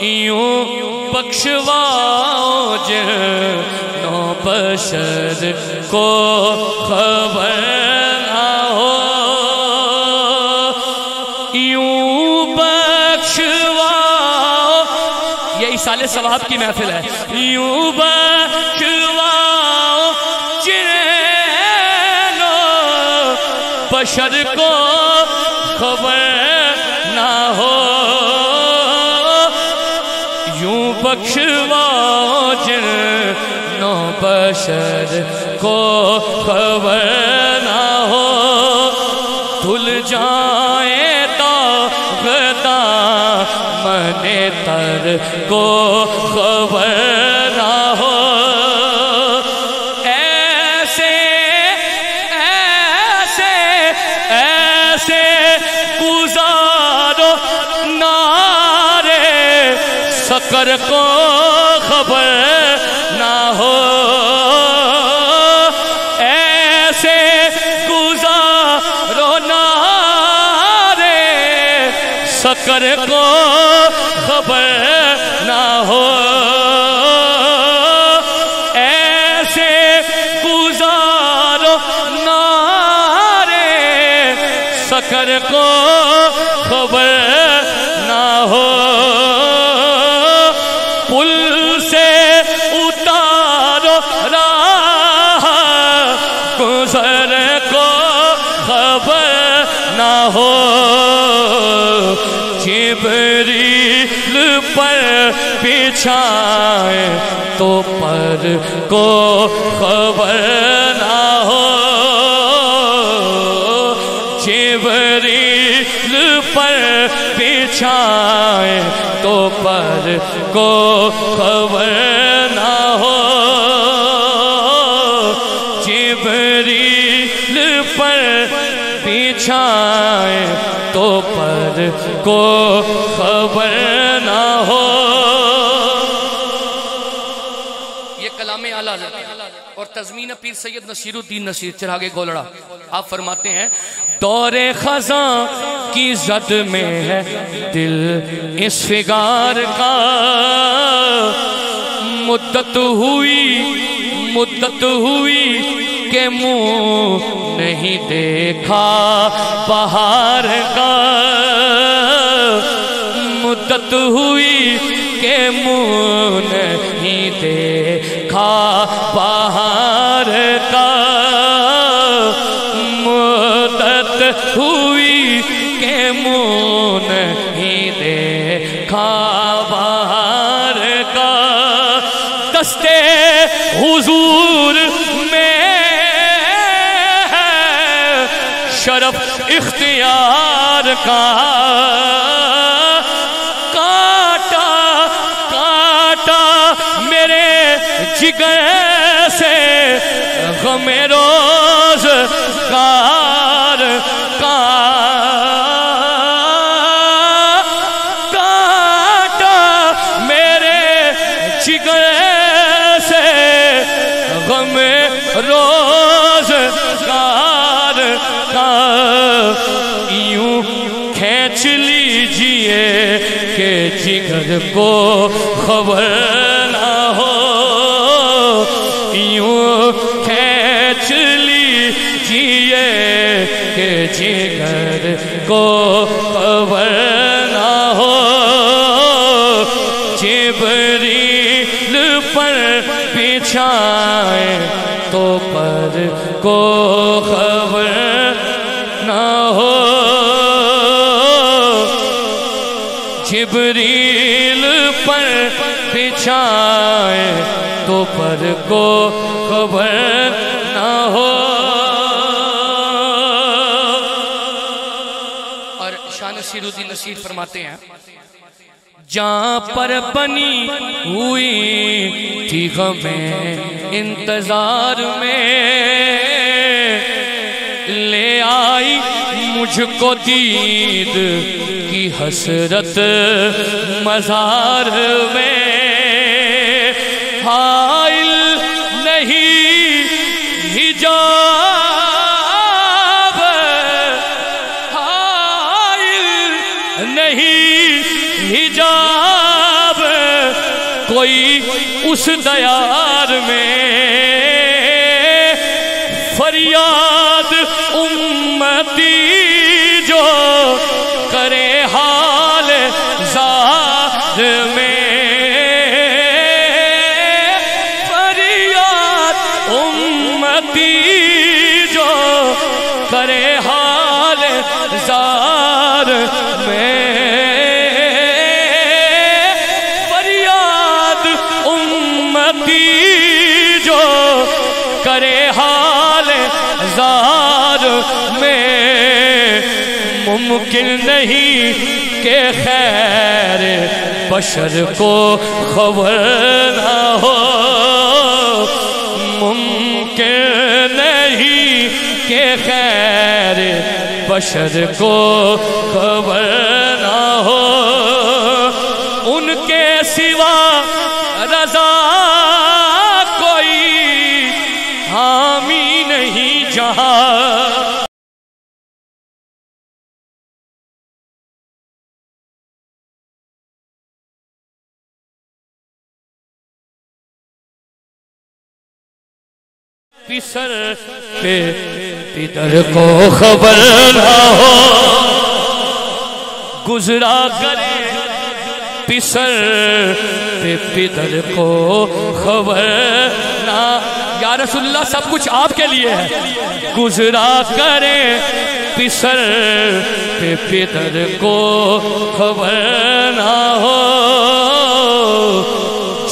یوں بخشواؤ جنوں بشر کو خبر نہ ہو یوں بخشواؤ یہ ایصال ثواب کی محفل ہے یوں بخشواؤ بشر کو خبر نہ ہو یوں بخشواؤ جنوں بشر کو خبر نہ ہو دھل جائیں دامن تر کو خبر نہ ہو سکر کو خبر نہ ہو ایسے گزارو نارے سکر کو خبر نہ ہو ایسے گزارو نارے سکر کو خبر نہ ہو پل سے اتارو راہ گزر کو خبر نہ ہو جبریل پر بچھائے تو پر کو خبر نہ ہو جبریل پر بچھائے تو پر کو خبر نہ ہو پر کو خبر نہ ہو. یہ کلام اعلیٰ اور تضمین پیر سید نصیر الدین نصیر چراغ گولڑا. آپ فرماتے ہیں دور خزاں کی زد میں ہے دل اس فگار کا. مدت ہوئی کہ منہ نہیں دیکھا بہار کا. مدت ہوئی کہ منہ نہیں دیکھا بہار کا. مدت ہوئی کہ منہ نہیں دیکھا بہار کا. دستے حضور میں ہے شرف اختیار کا. جگر سے غم روزگار کا. کاٹا میرے جگر سے غم روزگار کا. یوں کھینچ لیجئے کہ جگر کو خبر نہ ہو. یوں کھینچ لیجئے کہ جگر کو خبر نہ ہو. جبریل پر بچھائے تو پر کو خبر نہ ہو. جبریل پر بچھائے تو پر کو خبر نہ ہو. اور شاہ نصیر الدین نصیر فرماتے ہیں جہاں پر بنی ہوئی تھی غمیں انتظار میں لے آئی مجھ کو دید کی حسرت مزار میں. حائل نہیں حجاب حائل نہیں حجاب کوئی اس دیار میں. فریاد امتی جو کرے حال زار میں. جو کرے حال زار میں. فریاد امتی جو کرے حال زار میں. ممکن نہیں کہ خیر بشر کو خبر نہ ہو. ممکن نہیں کہ خیر بشر کو خبر نہ ہو. ان کے سوا رضا کوئی حامی نہیں جہاں. پسر پہ پدر کو خبر نہ ہو. گزرا کرے پسر پہ پدر کو خبر نہ. یا رسول اللہ سب کچھ آپ کے لیے ہے. گزرا کرے پسر پہ پدر کو خبر نہ ہو.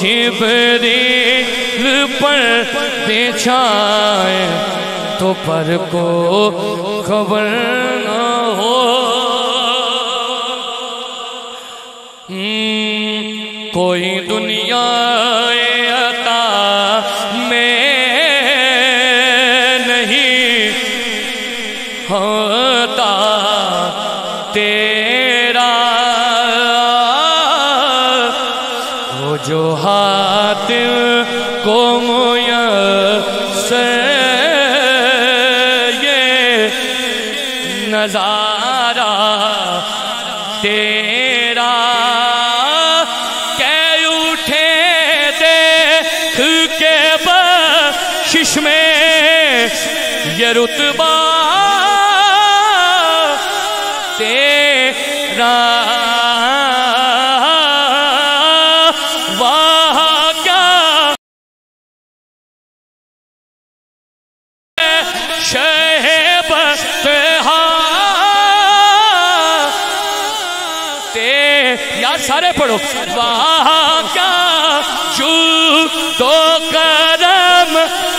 جبریل پر بچھائے تو پر کو خبر نہ ہو. کوئی دنیا عطا میں نہیں ہوتا تیرے جو حاتم کو میسر یہ نظارہ تیرا کہ اٹھے دیکھ کے بخشش میں یہ رتبہ تیرا سارے پڑھو وہاں کا جو تو کرم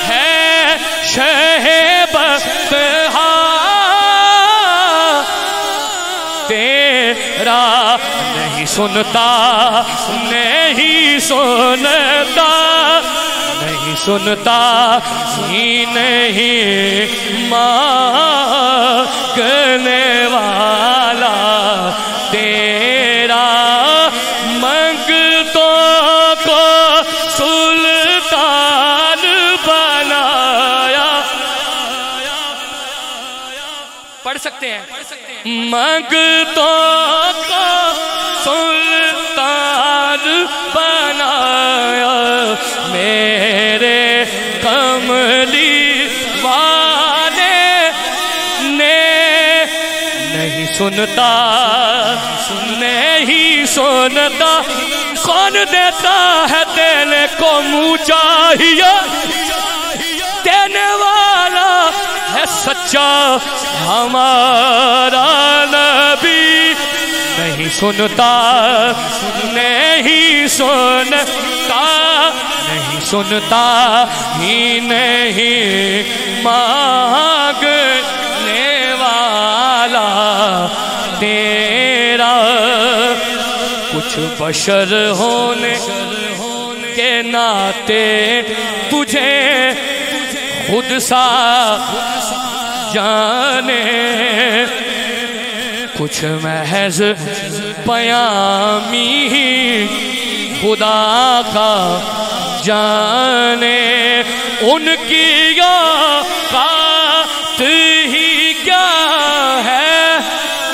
ہے شہ بستہا تیرا نہیں سنتا نہیں سنتا نہیں سنتا ہی نہیں مانگنے والا تیرا منگتوں کو سلطان بنایا. پڑھ سکتے ہیں منگتوں کو سلطان بنایا میرے کملی والے نے نہیں سنتا نہیں سنتا کون دیتا ہے دینے کو منہ چاہیے دینے والا ہے سچا ہمارا نبی نہیں سنتا نہیں سنتا نہیں سنتا ہی نہیں مانگنے والا تیرا کچھ بشر ہونے کے ناطے تجھے خود سا جانے کچھ محض پیامی خدا کا جانے ان کی اوقات ہی کیا ہے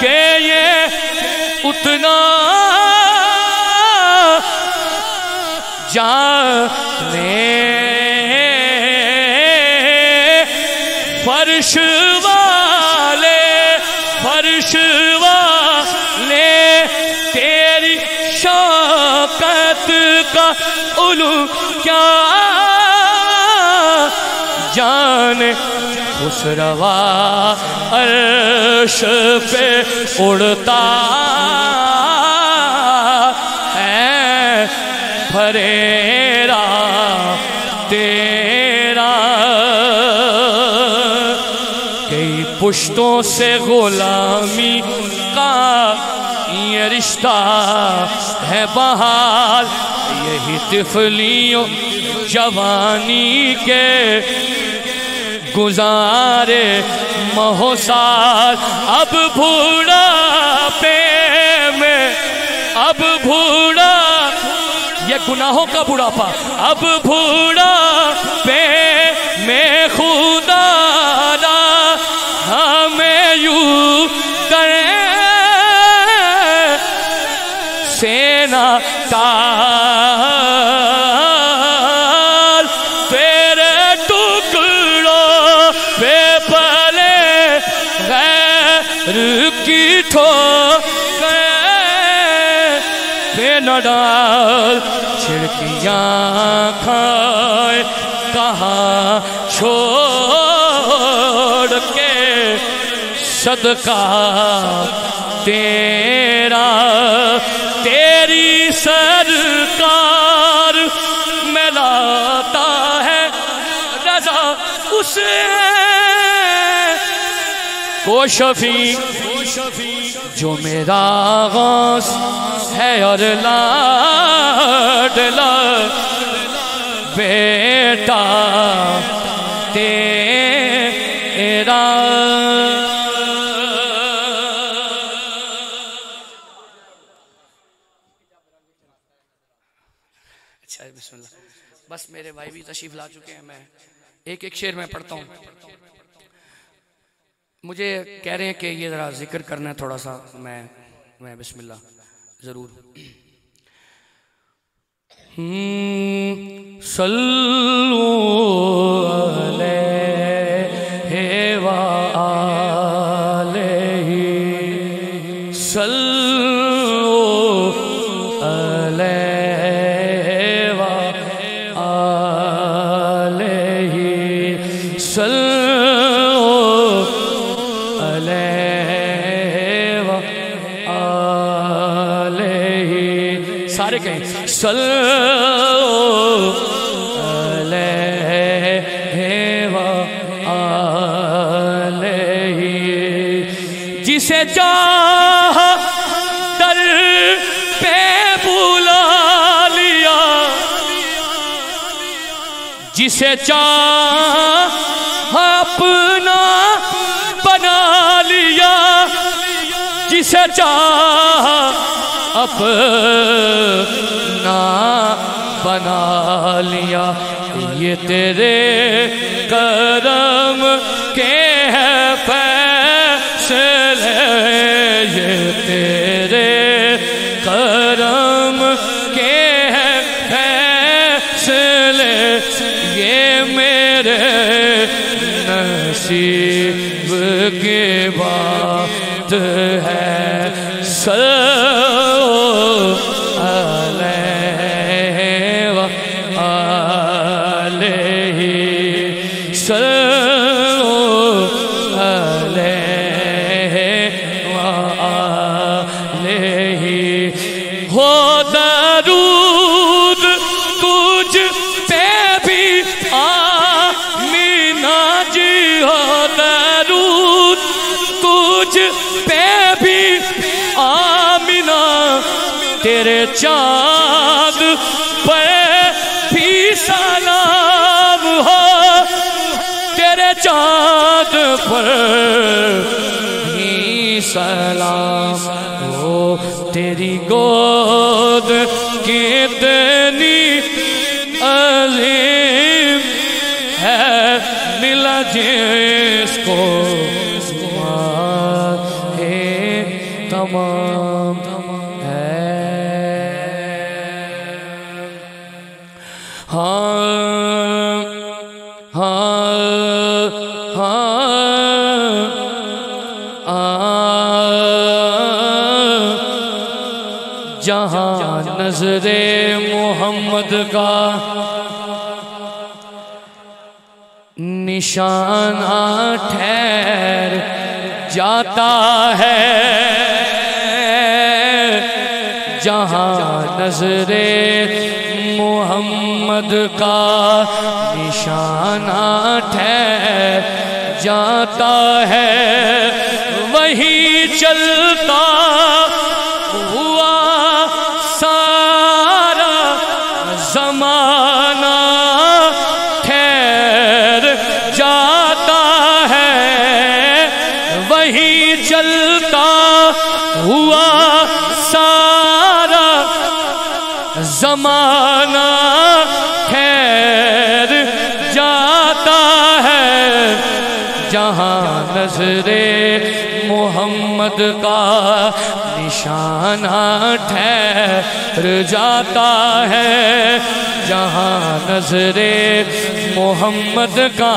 کہ یہ اتنا جانے فرش والے تیری شوکت کا علو کیا جانے خسروا عرش پہ اڑتا ہے پھریرا تیرا کئی پشتوں سے غلامی کا یہ رشتہ ہے بحال یہی طفلیوں جوانی کے گزارے مہو سال اب بوڑھاپے میں اب بوڑھا یہ گناہوں کا بڑھاپا اب بوڑھاپے میں خدا را ہمیں یوں کرے سینا تال تیرے ٹکڑوں پہ پلے غیر کی ٹھوکریں پہ نہ ڈال چھڑکیاں کھائے کہاں چھوڑ کے صدقہ تیرا تیری سرکار میں لاتا ہے رضا اسے کو شفیع جو میرا غوث ہے اور لاڈلا بیٹا تیرا اچھا بسم اللہ. بس میرے بھائی بھی تشریف لا چکے ہیں. میں ایک ایک شعر میں پڑھتا ہوں. مجھے کہہ رہے ہیں کہ یہ ذرا ذکر کرنا ہے تھوڑا سا. میں بسم اللہ ضرور. صلو علیہ وآلہ صلو علیہ وآلہ صلو علیہ وآلہ. سارے کہیں صلو جسے چاہ در پہ بلا لیا جسے چاہ اپنا بنا لیا جسے چاہ اپنا بنا لیا. یہ تیرے کرم کے ہے فیصلے یہ تیرے کرم کے ہے فیصلے یہ میرے نصیب کی بات ہے. صلو علیہ وآلہ صلو علیہ وآلہ. ہو درود تجھ پہ بھی آمینہ جی ہو درود تجھ پہ بھی آمینہ تیرے چاند پر بھی سلام ہو تیرے چاند پر بھی سلام ہو. تیری گود کتنی عظیم ہے ملا جس کو تمام ہے. ہاں ہاں جہاں نظر محمد کا نشانہ ٹھہر جاتا ہے جہاں نظر محمد کا نشانہ ٹھہر جاتا ہے وہی چلتا ہوا سارا زمانہ ٹھہر جاتا ہے وہی چلتا ہوا سارا زمانہ ٹھہر جاتا ہے جہاں نظر محمد کا نشانہ ٹھہر جاتا ہے جہاں نظر محمد کا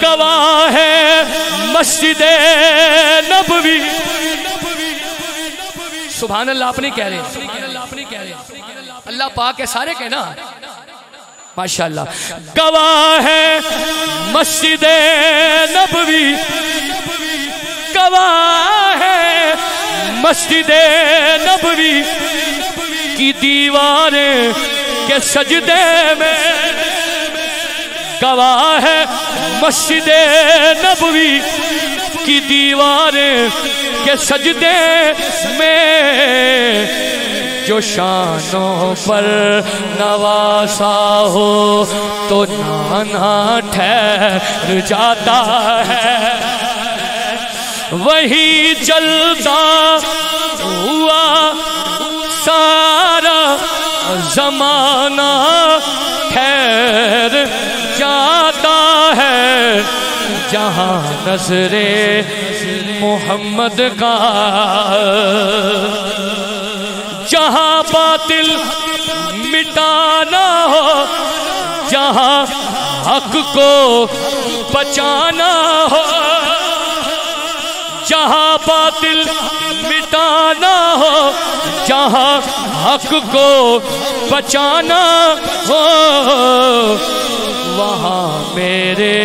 گواہ ہے مسجد نبوی. سبحان اللہ آپ نہیں کہہ رہے اللہ پاک ہے سارے کہنا ماشاءاللہ. گواہ ہے مسجد نبوی گواہ ہے مسجد نبوی کی دیواریں کے سجدے میں گواہ ہے مسجد نبوی کی دیواریں کے سجدے میں جو شانوں پر نواسا ہو تو نانا ٹھہر جاتا ہے وہی چلتا ہوا سارا زمانہ ٹھہر جاتا ہے جہاں نظر محمد کا، جہاں باطل مٹانا ہو، جہاں حق کو بچانا ہو، جہاں باطل مٹانا ہو، جہاں حق کو بچانا ہو، وہاں میرے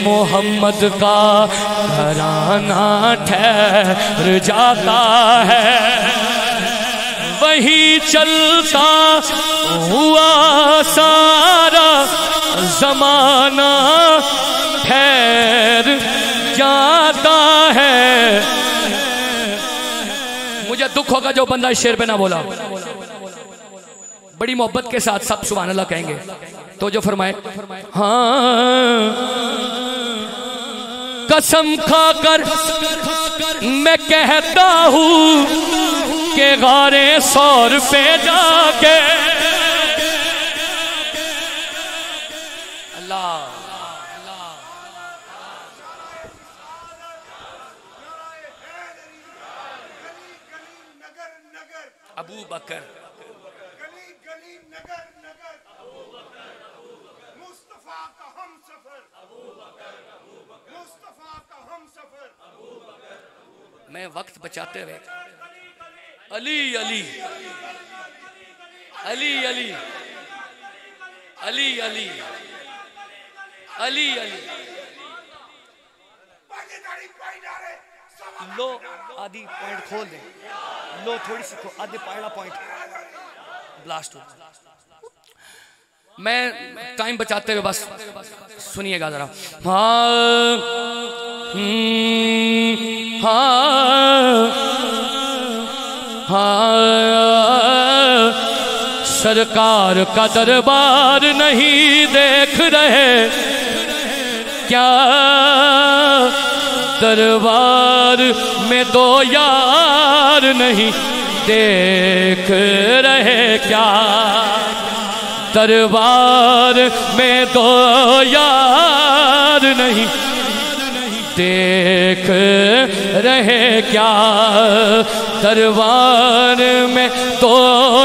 محمد کا گھرانہ ٹھہر جاتا ہے، وہی چلتا ہوا سارا زمانہ ٹھہر جاتا ہے۔ مجھے دکھ ہوگا جو بندہ اس شعر پہ نہ بولا۔ بڑی محبت کے ساتھ سب سبحان اللہ کہیں گے تو جو فرمائے، ہاں قسم کھا کر میں کہتا ہوں کہ غارِ ثور پہ جا کے اللہ ابو بکر میں وقت بچاتے ہوئے علی علی علی علی علی علی علی علی لو آدھی پوائنٹ کھول دیں، لو تھوڑی سی آدھے پہلا پوائنٹ بلاسٹ ہو۔ میں ٹائم بچاتے ہوئے بس سنیے گا ذرا۔ ہاں ہاں ہاں سرکار کا دربار نہیں دیکھ رہے کیا، دربار میں دو یار نہیں دیکھ رہے کیا، دربار میں دو یار نہیں دیکھ رہے کیا، دربار میں دو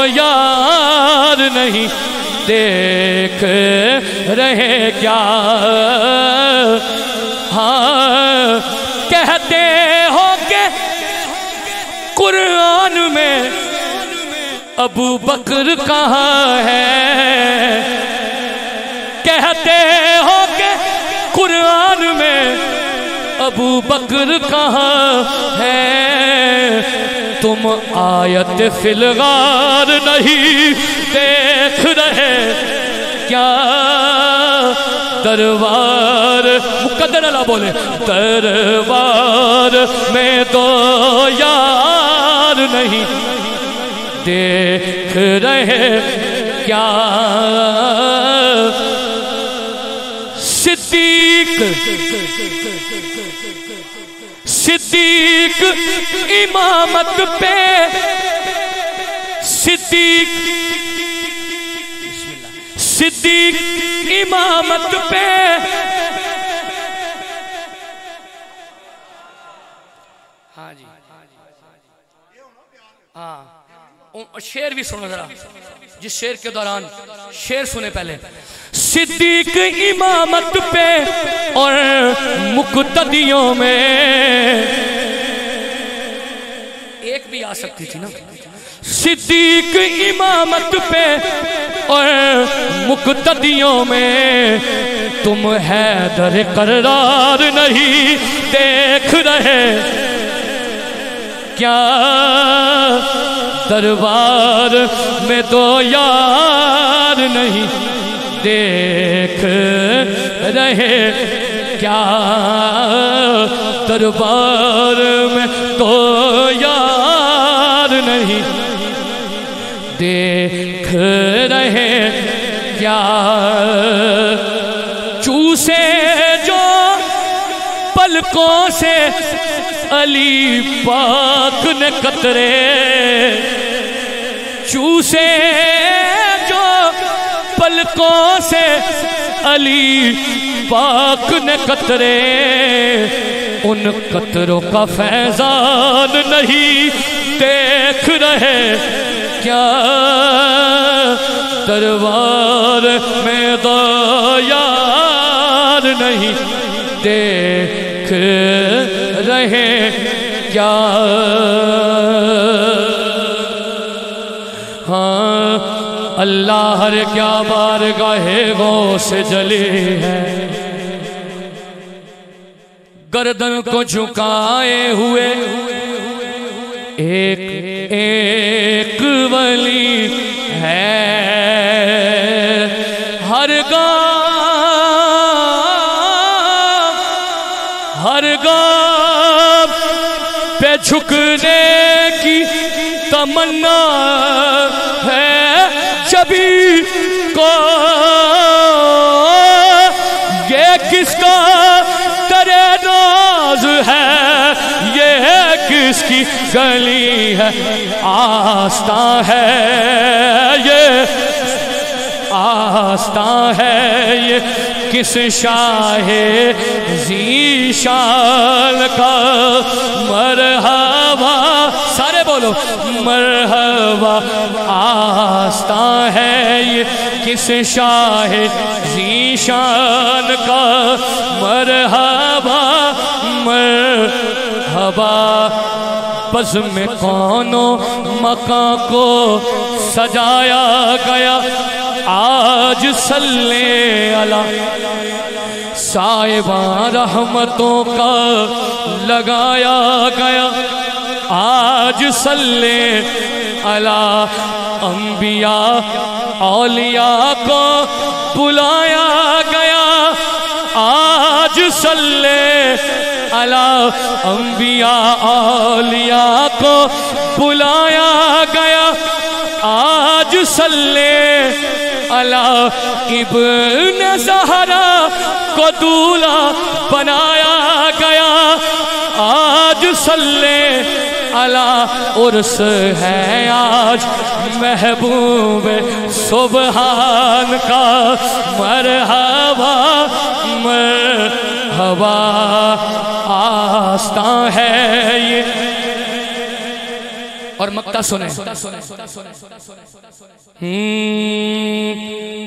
یار نہیں دیکھ رہے کیا، ہاں کہتے ہو کہ قرآن میں ابو بکر کہاں ہے، کہتے ہو کہ قرآن میں ابو بکر کہاں ہے، تم آیت فی الغار نہیں دیکھ رہے کیا، دربار مقدر اللہ بولے، دربار میں دو یار نہیں دیکھ رہے کیا، صدیق صدیق امامت پہ، صدیق صدیق امامت پہ، ہاں جی ہاں شعر بھی سنو ذرا، جس شعر کے دوران شعر سنے پہلے، صدیق امامت پہ اور مقتدیوں میں، ایک بھی آ سکتی تھی نا، صدیق امامت پہ اور مقتدیوں میں، تم حیدر قرار نہیں دیکھ رہے کیا، دربار میں دو یار نہیں دیکھ رہے کیا، دربار میں دو یار نہیں دیکھ رہے کیا، چوسے جو پلکوں سے علی پاک نے قطرے، چوسے جو پلکوں سے علی پاک نے قطرے، ان قطروں کا فیضان نہیں دیکھ رہے کیا دربار میں یار نہیں دیکھ رہے کیا؟ ہاں اللہ ہر کیا بارگاہ غوث جلی ہے، گردن کو جھکائے ہوئے ایک ایک ولی ہے، ہر گام پہ جھکنے کی تمنا ہے، جبھی کو یہ کس کا درے ناز ہے، یہ کس کی گلی ہے، آستاں ہے یہ، آستاں ہے یہ کس شاہ ذیشان کا؟ مرحبا سارے بولو مرحبا، آستاں ہے یہ کس شاہ ذیشان کا؟ مرحبا مرحبا، بزم کونوں مکان کو سجایا گیا، آج صلی علی صاحبان رحمتوں کا لگایا گیا، آج صلی علی انبیاء اولیاء کو بلایا گیا، آج صلی علی انبیاء اولیاء کو بلایا گیا، آج صلی علی ابن زہرا کو دولہا بنایا گیا، آج صلی علی عرس ہے آج محبوب سبحان کا، مرحبا مرحبا، آستاں ہے یہ۔ اور مقطع سنیں،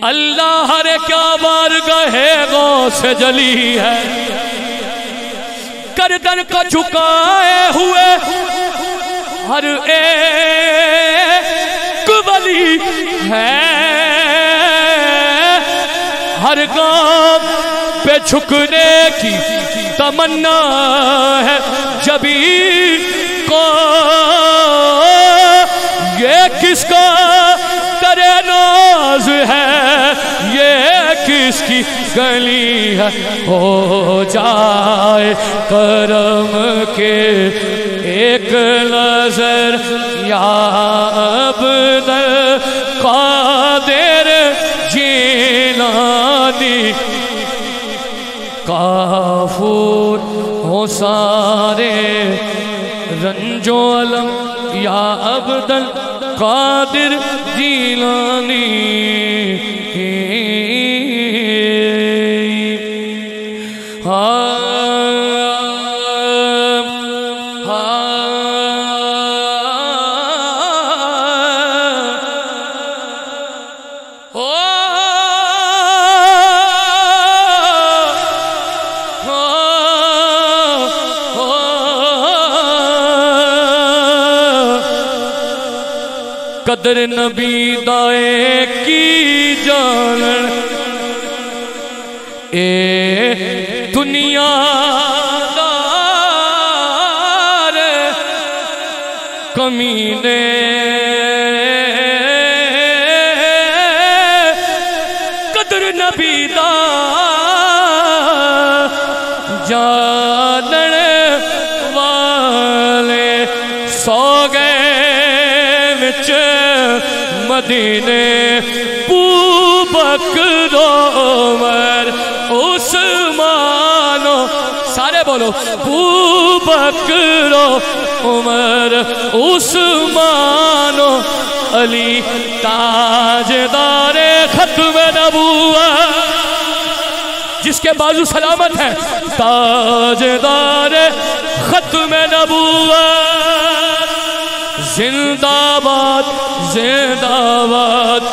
اللہ ہر کیا بارگاہ غوث جلی ہے، گردن کو جھکائے ہوئے ہر ایک ولی ہے، ہر گام پہ جھکنے کی تمنا ہے، جبھی کو یہ کس کا درے ناز ہے، یہ کس کی گلی ہے، ہو جائے کرم کے ایک نظر یا عبد القادر جیلانی، کافور ہو سارے رنج و علم یا عبد القادر جیلانی، قدر نبی دائے کی جانن اے دنیا دار کمینے، قدر نبی دا جانن والے سو گئے مدینے، ابو بکر عمر عثمان، سارے بولو ابو بکر عمر عثمان و علی تاجدار ختم نبوت جس کے بازو سلامت ہیں تاجدار ختم نبوت زندہ باد زندہ باد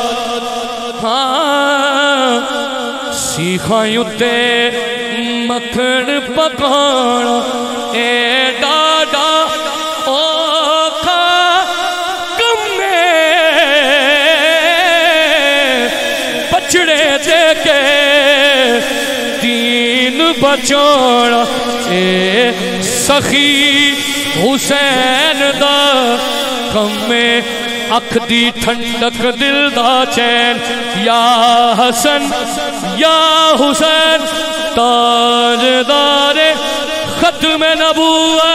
ہاں سیکھاں تے مکھن پکانا اے ڈاڈا اوکھا کمے بچڑے دے کے دین بچانا اے سخی حسین دا کمے اکھ دی ٹھنڈک دل دا چین یا حسن یا حسین تاجدار ختم نبوت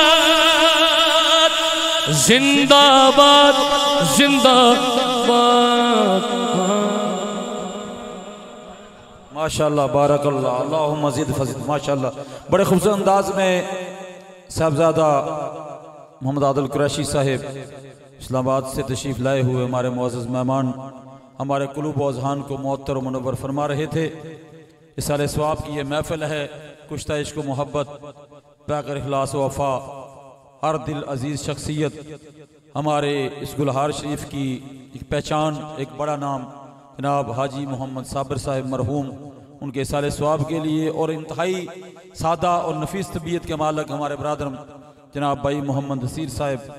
زندہ باد زندہ باد ماشاءاللہ بارک اللہ اللہم مزید فضل ماشاءاللہ بڑے خوبصورت انداز میں صاحبزادہ محمد عادل قریشی صاحب اسلام آباد سے تشریف لائے ہوئے ہمارے معزز مہمان ہمارے قلوب و اذہان کو معطر و منور فرما رہے تھے اصالِ ثواب کی یہ محفل ہے کشتہ عشق و محبت پیکر اخلاص و وفا ہر دل عزیز شخصیت ہمارے اس گلہار شریف کی ایک پہچان ایک بڑا نام جناب حاجی محمد صابر صاحب مرحوم ان کے اصالِ ثواب کے لیے اور انتہائی سادہ اور نفیس طبیعت کے مالک ہمارے برادر جناب بھائی محمد حسیر صاحب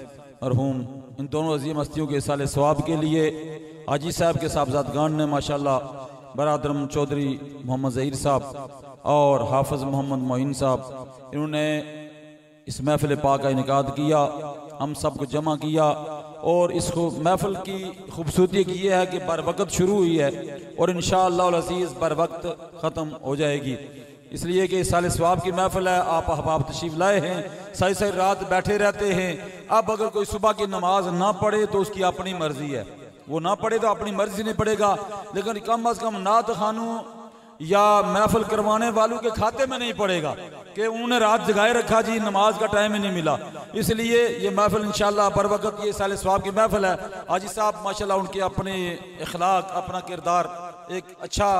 مرحوم ان دونوں عظیم ہستیوں کے اصالِ ثواب کے لیے حاجی صاحب کے صاحبزادگان نے ماشاءاللہ برادرم چودھری محمد ظہیر صاحب اور حافظ محمد معین صاحب انہوں نے اس محفل پاک کا انعقاد کیا ہم سب کو جمع کیا اور اس محفل کی خوبصورتی یہ ہے کہ بر وقت شروع ہوئی ہے اور انشاءاللہ العزیز بر وقت ختم ہو جائے گی اس لیے کہ اصالِ ثواب کی محفل ہے آپ احباب تشریف لائے ہیں ساری ساری رات بیٹھے رہتے ہیں اب اگر کوئی صبح کی نماز نہ پڑھے تو اس کی اپنی مرضی ہے وہ نہ پڑھے تو اپنی مرضی نہیں پڑھے گا لیکن کم از کم نعت خوانوں یا محفل کروانے والوں کے کھاتے میں نہیں پڑے گا کہ انہوں نے رات جگائے رکھا جی نماز کا ٹائم ہی نہیں ملا اس لیے یہ محفل انشاءاللہ بر وقت یہ اصالِ ثواب کی محفل ہے حاجی صاحب ماشاءاللہ ان کے اپنے اخلاق اپنا کردار ایک اچھا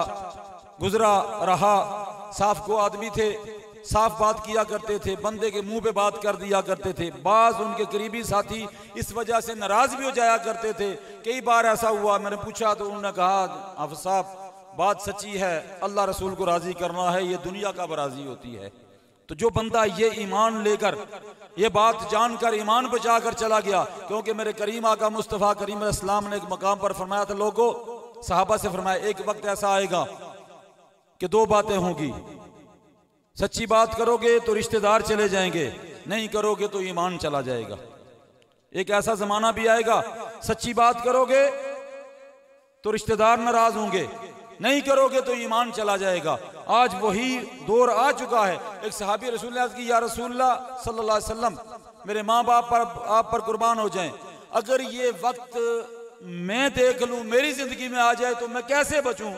گزرا رہا صاف کو آدمی تھے صاف بات کیا کرتے تھے بندے کے منہ پہ بات کر دیا کرتے تھے بعض ان کے قریبی ساتھی اس وجہ سے ناراض بھی ہو جایا کرتے تھے کئی بار ایسا ہوا میں نے پوچھا تو انہوں نے کہا حافظ صاحب بات سچی ہے اللہ رسول کو راضی کرنا ہے یہ دنیا کا راضی ہوتی ہے تو جو بندہ یہ ایمان لے کر یہ بات جان کر ایمان بچا کر چلا گیا کیونکہ میرے کریم آقا مصطفیٰ کریم علیہ السلام نے ایک مقام پر فرمایا تھا لوگوں صحابہ سے فرمایا ایک وقت ایسا آئے گا کہ دو باتیں ہوں گی سچی بات کرو گے تو رشتہ دار چلے جائیں گے نہیں کرو گے تو ایمان چلا جائے گا ایک ایسا زمانہ بھی آئے گا سچی بات کرو گے تو رشتہ دار ناراض ہوں گے نہیں کرو گے تو ایمان چلا جائے گا آج وہی دور آ چکا ہے ایک صحابی رسول اللہ کی یا رسول اللہ صلی اللہ علیہ وسلم میرے ماں باپ پر آپ پر قربان ہو جائیں اگر یہ وقت میں دیکھ لوں میری زندگی میں آ جائے تو میں کیسے بچوں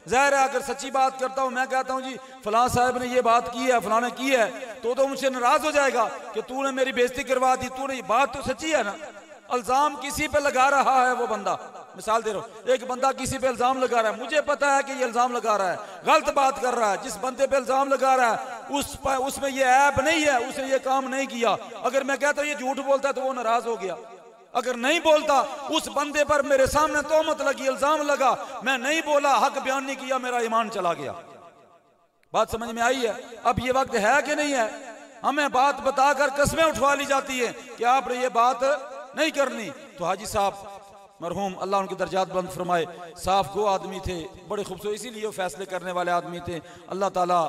ظاہر ہے اگر سچی بات کرتا ہوں میں کہتا ہوں جی فلاں صاحب نے یہ بات کی ہے فلاں نے کی ہے تو مجھ سے ناراض ہو جائے گا کہ تو نے میری بےزتی کروا دی تو نے یہ بات تو سچی ہے نا الزام کسی پہ لگا رہا ہے وہ بندہ مثال دے رہا ہوں ایک بندہ کسی پہ الزام لگا رہا ہے مجھے پتا ہے کہ یہ الزام لگا رہا ہے غلط بات کر رہا ہے جس بندے پہ الزام لگا رہا ہے اس میں یہ عیب نہیں ہے اس نے یہ کام نہیں کیا اگر میں کہتا ہوں یہ جھوٹ بولتا ہے تو وہ ناراض ہو گیا اگر نہیں بولتا اس بندے پر میرے سامنے تہمت لگی الزام لگا میں نہیں بولا حق بیان نہیں کیا میرا ایمان چلا گیا بات سمجھ میں آئی ہے اب یہ وقت ہے کہ نہیں ہے ہمیں بات بتا کر قسمیں اٹھوا لی جاتی ہیں کہ آپ نے یہ بات نہیں کرنی تو حاجی صاحب مرحوم اللہ ان کے درجات بلند فرمائے صاف گو آدمی تھے بڑے خوبصورت اسی لیے وہ فیصلے کرنے والے آدمی تھے اللہ تعالیٰ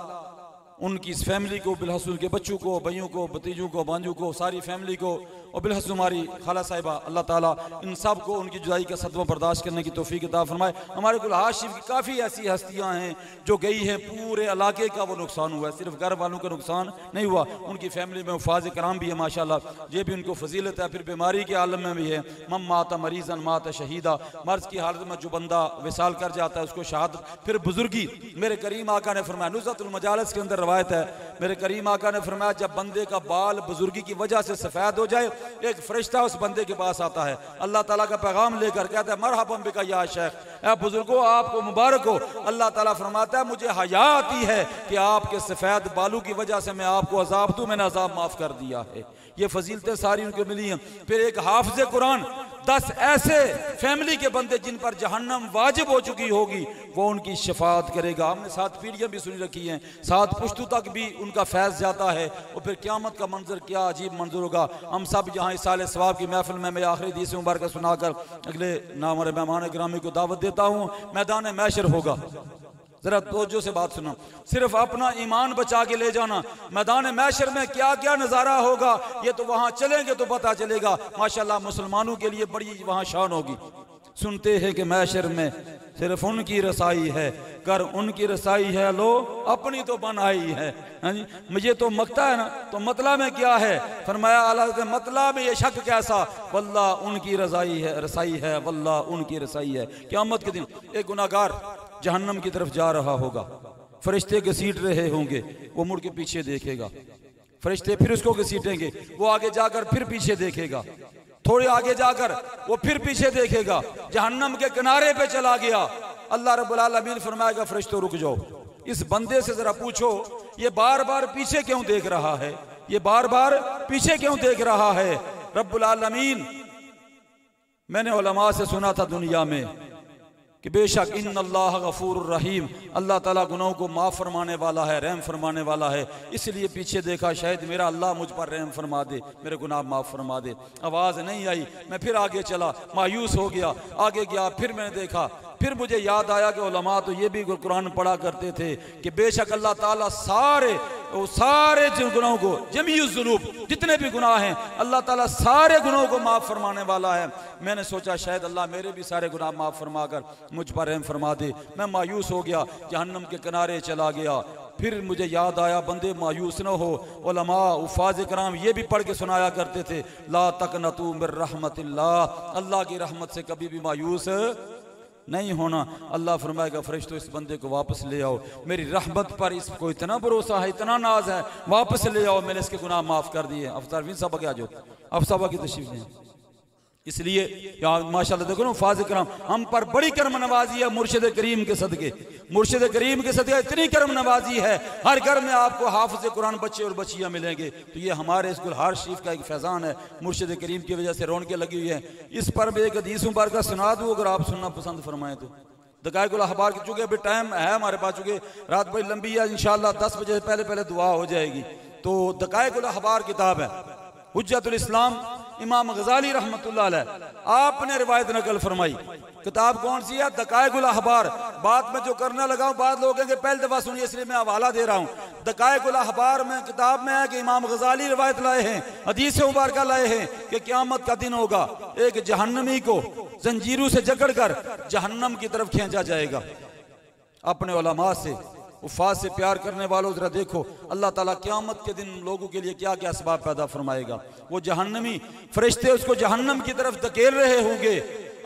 ان کی اس فیملی کو بالخصوص ان کے بچوں کو بھائیوں کو بھتیجوں کو بانجوں کو ساری فیملی کو اور بالخصوص ہماری خالہ صاحبہ اللہ تعالیٰ ان سب کو ان کی جدائی کا صدمہ برداشت کرنے کی توفیق عطا فرمائے ہمارے گلہار شریف کی کافی ایسی ہستیاں ہیں جو گئی ہیں پورے علاقے کا وہ نقصان ہوا ہے صرف گھر والوں کا نقصان نہیں ہوا ان کی فیملی میں حفاظ کرام بھی ہے ماشاءاللہ یہ بھی ان کو فضیلت ہے پھر بیماری کے عالم میں بھی ہے من مات مریضا مات شہیدہ مرض کی حالت میں جو بندہ وصال کر جاتا ہے اس کو شہادت پھر بزرگی میرے کریم آقا نے فرمایا نزہۃ المجالس کے اندر روایت ہے میرے کریم آقا نے فرمایا جب بندے کا بال بزرگی کی وجہ سے سفید ہو جائے ایک فرشتہ اس بندے کے پاس آتا ہے، اللہ تعالیٰ کا پیغام لے کر کہتا ہے مرحبا بکا یا شیخ، اے بزرگوں آپ کو مبارک ہو۔ اللہ تعالیٰ فرماتا ہے مجھے حیا آتی ہے کہ آپ کے سفید بالوں کی وجہ سے میں آپ کو عذاب دوں، میں نے عذاب معاف کر دیا ہے۔ یہ فضیلتیں ساری ان کو ملی ہیں۔ پھر ایک حافظ قرآن، 10 ایسے فیملی کے بندے جن پر جہنم واجب ہو چکی ہوگی، وہ ان کی شفاعت کرے گا۔ ہم نے 7 پیڑھیاں بھی سنی رکھی ہیں، 7 پشتوں تک بھی ان کا فیض جاتا ہے، اور پھر قیامت کا منظر کیا عجیب منظر ہوگا۔ ہم سب یہاں اصال ثواب کی محفل میں آخری حدیث مبارکہ سنا کر اگلے نامور مہمان گرامی کو دعوت دیتا ہوں۔ میدان محشر ہوگا، ذرا توجہ سے بات سننا، صرف اپنا ایمان بچا کے لے جانا۔ میدان محشر میں کیا کیا نظارہ ہوگا یہ تو وہاں چلیں گے تو پتہ چلے گا۔ ماشاءاللہ مسلمانوں کے لیے بڑی وہاں شان ہوگی۔ سنتے ہیں کہ محشر میں صرف ان کی رسائی ہے، کر ان کی رسائی ہے لو اپنی تو بنائی ہے۔ مجھے تو مکتا ہے نا، تو مطلع میں کیا ہے؟ فرمایا اللہ مطلع میں یہ شک کیسا، واللہ ان کی رسائی ہے، واللہ ان کی رسائی ہے۔ قیامت کے دن ایک گناہگار جہنم کی طرف جا رہا ہوگا، فرشتے گھسیٹ رہے ہوں گے، وہ مڑ کے پیچھے دیکھے گا، فرشتے پھر اس کو گھسیٹیں گے، وہ آگے جا کر پھر پیچھے دیکھے گا، تھوڑے آگے جا کر وہ پھر پیچھے دیکھے گا، جہنم کے کنارے پہ چلا گیا۔ اللہ رب العالمین فرمائے گا فرشتوں رک جاؤ، اس بندے سے ذرا پوچھو یہ بار بار پیچھے کیوں دیکھ رہا ہے، یہ بار بار پیچھے کیوں دیکھ رہا ہے۔ رب العالمین، میں نے علماء سے سنا تھا دنیا میں کہ بے شک ان اللہ غفور الرحیم، اللہ تعالیٰ گناہوں کو معاف فرمانے والا ہے، رحم فرمانے والا ہے، اس لیے پیچھے دیکھا شاید میرا اللہ مجھ پر رحم فرما دے، میرے گناہ معاف فرما دے۔ آواز نہیں آئی، میں پھر آگے چلا، مایوس ہو گیا، آگے گیا، پھر میں نے دیکھا، پھر مجھے یاد آیا کہ علماء تو یہ بھی قرآن پڑھا کرتے تھے کہ بے شک اللہ تعالیٰ سارے گناہوں کو، جمیع الذنوب، جتنے بھی گناہ ہیں اللہ تعالیٰ سارے گناہوں کو معاف فرمانے والا ہے۔ میں نے سوچا شاید اللہ میرے بھی سارے گناہ معاف فرما کر مجھ پر رحم فرما دے۔ میں مایوس ہو گیا، جہنم کے کنارے چلا گیا۔ پھر مجھے یاد آیا بندے مایوس نہ ہو، علماء حفاظ کرام یہ بھی پڑھ کے سنایا کرتے تھے لا تقنطوا من رحمت اللہ، اللہ کی رحمت سے کبھی بھی مایوس نہیں ہونا۔ اللہ فرمائے گا فرشتوں اس بندے کو واپس لے آؤ، میری رحمت پر اس کو اتنا بھروسہ ہے، اتنا ناز ہے، واپس لے آؤ، میں نے اس کے گناہ معاف کر دیے۔ افسر صاحب کیا جو افسر کی تشریف دیں، اس لیے ماشاءاللہ دیکھو نا حفاظ کرام ہم پر بڑی کرم نوازی ہے مرشد کریم کے صدقے، مرشد کریم کے صدقے اتنی کرم نوازی ہے، ہر گھر میں آپ کو حافظ قرآن بچے اور بچیاں ملیں گے۔ تو یہ ہمارے اس گلہار شریف کا ایک فیضان ہے، مرشد کریم کی وجہ سے رونقیں لگی ہوئی ہیں۔ اس پر میں ایک حدیث مبارکہ سنا دوں اگر آپ سننا پسند فرمائیں تو۔ دقائق الاحبار کی چونکہ ابھی ٹائم ہے ہمارے پاس، چونکہ رات بڑی لمبی ہے، انشاءاللہ 10 بجے سے پہلے دعا ہو جائے گی۔ تو دقائق الاحبار کتاب ہے، حجت الاسلام امام غزالی رحمت اللہ علیہ، آپ نے روایت نقل فرمائی۔ کتاب کون سی ہے؟ دقائق الاحبار۔ بات میں جو کرنے لگا ہوں بعض لوگ ہیں کہ پہلے دفعہ سنیے اس لیے میں حوالہ دے رہا ہوں۔ دقائق الاحبار میں کتاب میں ہے کہ امام غزالی روایت لائے ہیں، حدیث مبارکہ لائے ہیں کہ قیامت کا دن ہوگا، ایک جہنمی کو زنجیروں سے جکڑ کر جہنم کی طرف کھینچا جائے گا۔ اپنے علماء سے، حفاظ سے پیار کرنے والوں ذرا دیکھو اللہ تعالیٰ قیامت کے دن لوگوں کے لیے کیا کیا اسباب پیدا فرمائے گا۔ وہ جہنمی فرشتے اس کو جہنم کی طرف دھکیل رہے ہوں گے،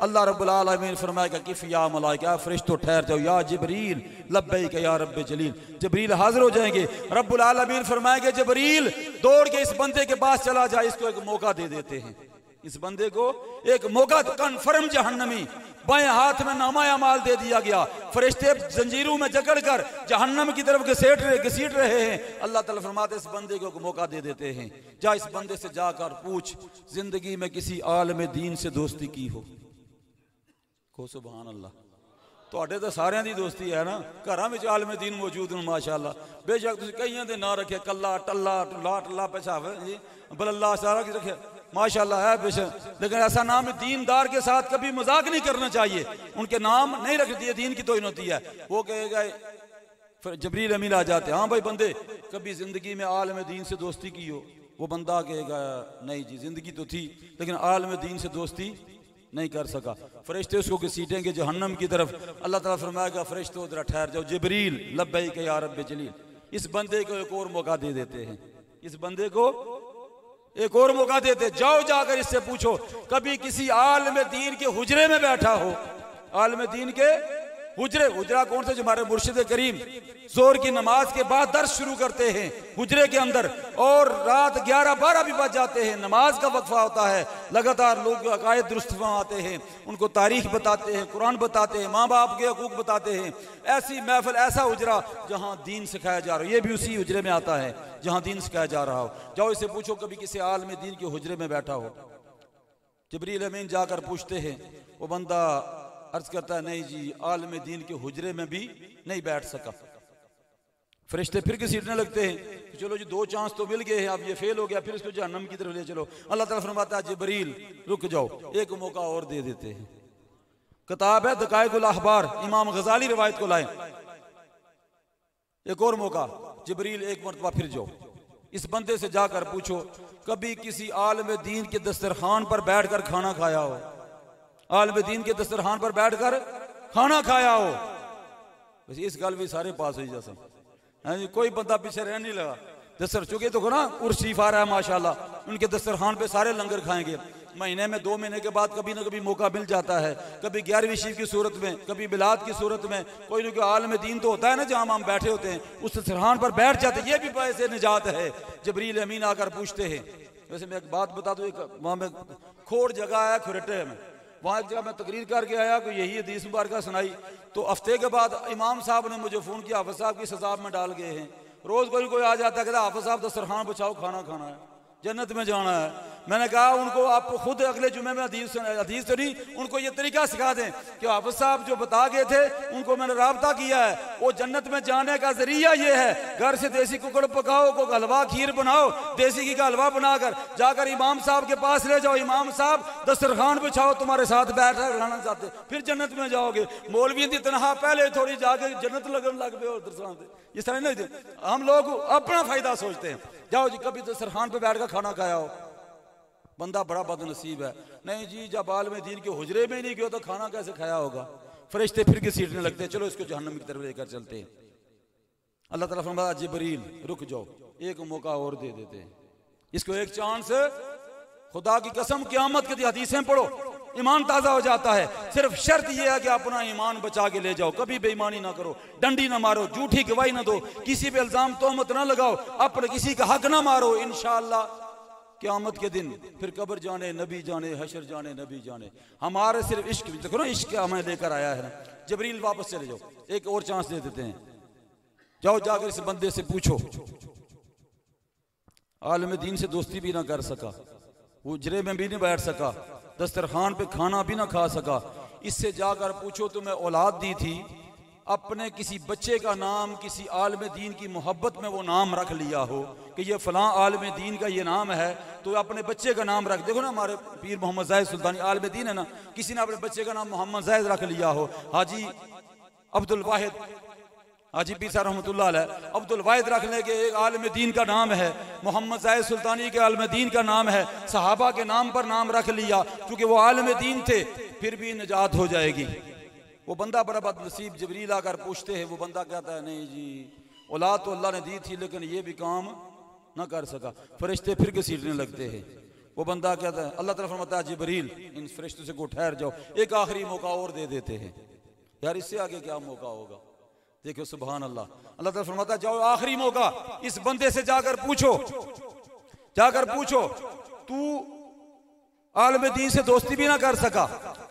اللہ رب العالمین فرمائے گا کف یا ملائکہ، فرشتوں ٹھہر جاؤ، یا جبریل لبیک یا رب جلیل، جبریل حاضر ہو جائیں گے۔ رب العالمین فرمائے گا جبریل دوڑ کے اس بندے کے پاس چلا جائے، اس کو ایک موقع دے دیتے ہیں، اس بندے کو ایک موقع، کنفرم جہنمی، بائیں ہاتھ میں نامہ اعمال دے دیا گیا، فرشتے زنجیروں میں جکڑ کر جہنم کی طرف گھسیٹ رہے ہیں۔ اللہ تعالیٰ فرماتے اس بندے کو موقع دے دیتے ہیں، جا اس بندے سے جا کر پوچھ زندگی میں کسی عالم دین سے دوستی کی ہو؟ کو سبحان اللہ، تواڈے تے سارے دی دوستی ہے نا، گھراں وچ عالم دین موجود ہیں ماشاءاللہ، بے شک تسی کئیاں دے نام رکھے، کلا ٹلا ٹلا پیشاور جی بل اللہ سارا کی رکھے ماشاءاللہ ہے بے شک، لیکن ایسا نام دیندار کے ساتھ کبھی مذاق نہیں کرنا چاہیے، ان کے نام نہیں رکھ دیے، دین کی توہین ہوتی ہے۔ وہ کہے گا پھر جبریل امین آ جاتے ہیں، ہاں بھائی بندے کبھی زندگی میں عالم دین سے دوستی کی ہو؟ وہ بندہ کہے گا نہیں جی زندگی تو تھی لیکن عالم دین سے دوستی نہیں کر سکا۔ فرشتے اس کو گھسیٹیں گے جہنم کی طرف، اللہ تعالیٰ فرمائے گا فرشتوں ذرا ٹھہر جاؤ، جبریل لبیک یا رب جلیل، اس بندے کو ایک اور موقع دے دیتے ہیں، اس بندے کو ایک اور موقع دیتے، جاؤ جا کر اس سے پوچھو کبھی کسی عالم دین کے حجرے میں بیٹھا ہو، عالم دین کے حجرے، حجرہ کون سے؟ جو ہمارے مرشد کریم زور کی نماز کے بعد درس شروع کرتے ہیں حجرے کے اندر، اور رات 11-12 بھی بج جاتے ہیں، نماز کا وقفہ ہوتا ہے، لگاتار لوگ عقائد درست فرماتے ہیں، ان کو تاریخ بتاتے ہیں، قرآن بتاتے ہیں، ماں باپ کے حقوق بتاتے ہیں۔ ایسی محفل، ایسا حجرہ جہاں دین سکھایا جا رہا ہے، یہ بھی اسی حجرے میں آتا ہے جہاں دین سکھایا جا رہا ہو۔ جاؤ اسے پوچھو کبھی کسی عالم دین کے حجرے میں بیٹھا ہو؟ جبریل امین جا کر پوچھتے ہیں، وہ بندہ عرض کرتا ہے نہیں جی عالم دین کے حجرے میں بھی نہیں بیٹھ سکا۔ فرشتے پھر گھسیٹنے لگتے ہیں کہ چلو جی 2 چانس تو مل گئے ہیں، اب یہ فیل ہو گیا، پھر اس کو جہنم کی طرف لے چلو۔ اللہ تعالیٰ فرماتا ہے جبریل رک جاؤ، ایک موقع اور دے دیتے ہیں۔ کتاب ہے دقائق الاحبار، امام غزالی روایت کو لائیں، ایک اور موقع، جبریل ایک مرتبہ پھر جاؤ، اس بندے سے جا کر پوچھو کبھی کسی عالم دین کے دسترخوان پر بیٹھ کر کھانا کھایا ہو؟ عالم دین کے دسترخوان پر بیٹھ کر کھانا کھایا ہو؟ بس اس گل بھی سارے پاس ہوئی جیسا، کوئی بندہ پیچھے رہ نہیں لگا۔ دستر چکے تو نا عرس شریف آ رہا ہے ماشاءاللہ، ان کے دسترخوان پہ سارے لنگر کھائیں گے، مہینے میں 2 مہینے کے بعد کبھی نہ کبھی موقع مل جاتا ہے، کبھی 11ویں شریف کی صورت میں، کبھی میلاد کی صورت میں، کوئی نہ کوئی عالم دین تو ہوتا ہے نا جہاں ہم بیٹھے ہوتے ہیں، اس دسترخوان پر بیٹھ جاتے ہیں، یہ بھی باعث نجات ہے۔ جبریل امین آ کر پوچھتے ہیں، ویسے میں ایک بات بتا دوں، وہاں میں کھوڑ جگہ آیا کھرٹے میں، وہاں ایک جگہ میں تقریر کر کے آیا کہ یہی حدیث مبارکہ سنائی، تو ہفتے کے بعد امام صاحب نے مجھے فون کیا، حافظ صاحب کی سزا میں ڈال گئے ہیں۔ روز کوئی آ جاتا ہے کہتا حافظ صاحب دسترخوان بچاؤ، کھانا کھانا ہے، جنت میں جانا ہے۔ میں نے کہا ان کو آپ خود اگلے جمعے میں حدیث تو نہیں، ان کو یہ طریقہ سکھا دیں کہ حافظ صاحب جو بتا گئے تھے ان کو میں نے رابطہ کیا ہے، وہ جنت میں جانے کا ذریعہ یہ ہے، گھر سے دیسی ککڑ پکاؤ، کو حلوہ کھیر بناؤ، دیسی گھی کا حلوہ بنا کر جا کر امام صاحب کے پاس لے جاؤ، امام صاحب دسترخوان بچھاؤ، تمہارے ساتھ بیٹھ کر کھانا چاہتے، پھر جنت میں جاؤ گے۔ مولوی دی تنہا پہلے تھوڑی جا کے جنت لگن لگ پہ اور دسترخوان پہ، اس طرح نہیں دے، ہم لوگ اپنا فائدہ سوچتے ہیں۔ جاؤ جی کبھی دسترخوان پہ بیٹھ کر کھانا کھایا ہو؟ بندہ بڑا بد نصیب ہے، نہیں جی جب عالم دین کے حجرے میں ہی نہیں گیا تو کھانا کیسے کھایا ہوگا؟ فرشتے پھر گھسیٹنے لگتے ہیں، چلو اس کو جہنم کی طرف لے کر چلتے ہیں۔ اللہ تعالیٰ فرماتا جبریل رک جاؤ، ایک موقع اور دے دیتے ہیں، اس کو ایک چانس، خدا کی قسم قیامت کی حدیثیں پڑھو ایمان تازہ ہو جاتا ہے۔ صرف شرط یہ ہے کہ اپنا ایمان بچا کے لے جاؤ، کبھی بے ایمانی نہ کرو، ڈنڈی نہ مارو، جھوٹی گواہی نہ دو، کسی پہ الزام تہمت نہ لگاؤ، اپنے کسی کا حق نہ مارو، انشاءاللہ قیامت کے دن پھر قبر جانے نبی جانے، حشر جانے نبی جانے۔ ہمارے صرف عشق، دیکھو نا عشق ہمیں لے کر آیا ہے نا۔ جبریل واپس چلے جاؤ، ایک اور چانس دے دیتے ہیں، جاؤ جا کر اس بندے سے پوچھو، عالم دین سے دوستی بھی نہ کر سکا، حجرے میں بھی نہیں بیٹھ سکا، دسترخوان پہ کھانا بھی نہ کھا سکا، اس سے جا کر پوچھو تمہیں اولاد دی تھی، اپنے کسی بچے کا نام کسی عالم دین کی محبت میں وہ نام رکھ لیا ہو کہ یہ فلاں عالم دین کا یہ نام ہے، تو اپنے بچے کا نام رکھ، دیکھو نا ہمارے پیر محمد زاہد سلطانی عالم دین ہے نا، کسی نے اپنے بچے کا نام محمد زاہد رکھ لیا ہو، حاجی عبد الواحد، حاجی پیر صاحب رحمۃ اللہ علیہ عبد الواحد رکھ لے کے ایک عالم دین کا نام ہے، محمد زاہد سلطانی کے عالم دین کا نام ہے، صحابہ کے نام پر نام رکھ لیا کیونکہ وہ عالم دین تھے، پھر بھی نجات ہو جائے گی۔ وہ بندہ بڑا بد نصیب، جبریل آ کر پوچھتے ہیں، وہ بندہ کہتا ہے نہیں جی اولاد تو اللہ نے دی تھی لیکن یہ بھی کام نہ کر سکا، فرشتے پھر گھسیٹنے لگتے ہیں۔ وہ بندہ کہتا ہے، اللہ تعالیٰ فرماتا ہے جبریل ان فرشتوں سے کو ٹھہر جاؤ، ایک آخری موقع اور دے دیتے ہیں۔ یار اس سے آگے کیا موقع ہوگا؟ دیکھو سبحان اللہ، اللہ تعالیٰ فرماتا ہے جاؤ آخری موقع، اس بندے سے جا کر پوچھو، جا کر پوچھو، تو عالم دین سے دوستی بھی نہ کر سکا،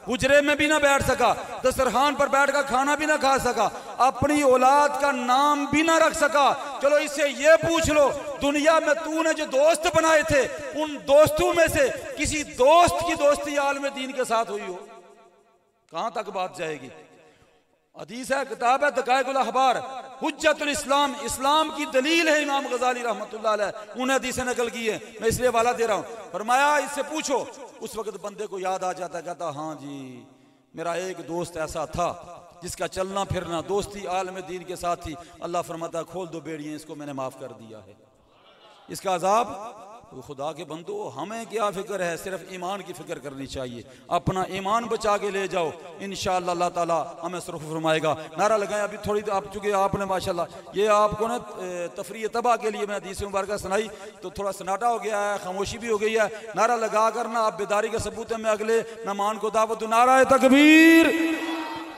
حجرے میں بھی نہ بیٹھ سکا، دسترخوان پر بیٹھ کر کھانا بھی نہ کھا سکا، اپنی اولاد کا نام بھی نہ رکھ سکا، چلو اس سے یہ پوچھ لو دنیا میں تو نے جو دوست بنائے تھے ان دوستوں میں سے کسی دوست کی دوستی عالم دین کے ساتھ ہوئی ہو؟ کہاں تک بات جائے گی؟ حدیث ہے، کتاب ہے دقائق الاحبار، حجت الاسلام، اسلام کی دلیل ہے امام غزالی رحمۃ اللہ علیہ، انہیں حدیثیں نقل کی ہیں، میں اس لیے والا دے رہا ہوں۔ فرمایا اس سے پوچھو، اس وقت بندے کو یاد آ جاتا ہے، کہتا ہاں جی میرا ایک دوست ایسا تھا جس کا چلنا پھرنا دوستی عالم دین کے ساتھ تھی، اللہ فرماتا ہے کھول دو بیڑیاں، اس کو میں نے معاف کر دیا ہے، اس کا عذاب خدا کے بندو ہمیں کیا فکر ہے، صرف ایمان کی فکر کرنی چاہیے، اپنا ایمان بچا کے لے جاؤ، انشاءاللہ اللہ تعالیٰ ہمیں سرخ فرمائے گا۔ نعرہ لگائیں ابھی تھوڑی آپ، چونکہ آپ نے ماشاءاللہ یہ آپ کو نا تفریح تباہ کے لیے میں حدیث مبارکہ سنائی تو تھوڑا سناٹا ہو گیا ہے، خاموشی بھی ہو گئی ہے، نعرہ لگا کر نا آپ بیداری کا ثبوت ہے، میں اگلے مہمان کو دعوت دوں، نعرہ تکبیر،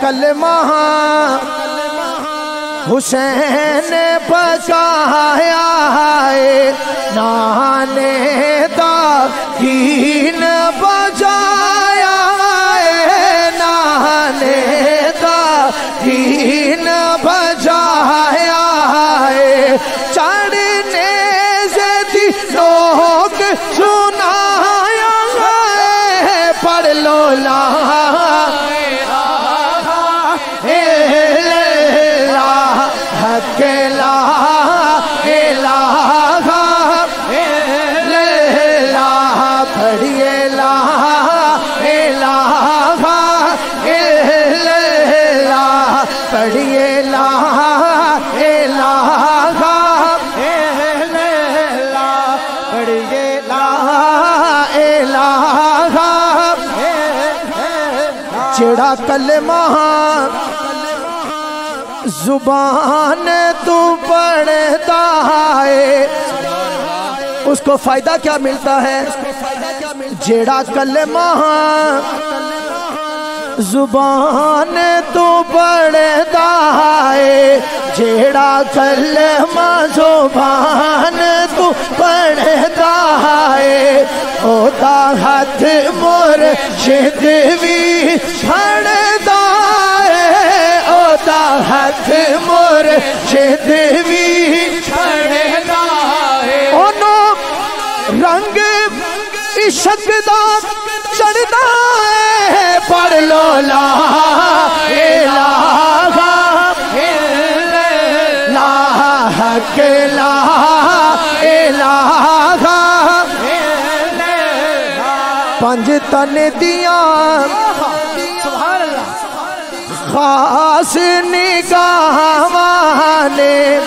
کلمہ حسین نے بچایا ہے نانے دا دین بجایا ہے نانے دا دین بجایا ہے چڑھنے سے دی لوگ سنایا ہے پڑھ لو لا لا الہ الا اللہ پڑھیے لا الہ الا اللہ پڑھیے لا الہ الا اللہ پڑھیے لا الہ جڑا کلمہ زبان تو پڑھتا ہے اس کو فائدہ کیا ملتا ہے جیڑا کلمہ زبان تو پڑھتا ہے جیڑا کلمہ زبان تو پڑھتا ہے ہوتا ہاتھ مرشد بھی پڑھتا ہاتھ مرشد بھی پڑھتا ہے انہوں رنگ عشق دا چڑھتا ہے پڑھ لو لا الہ الا اللہ لا الہ الا پنج تن دیاں خاص نگاہاں نے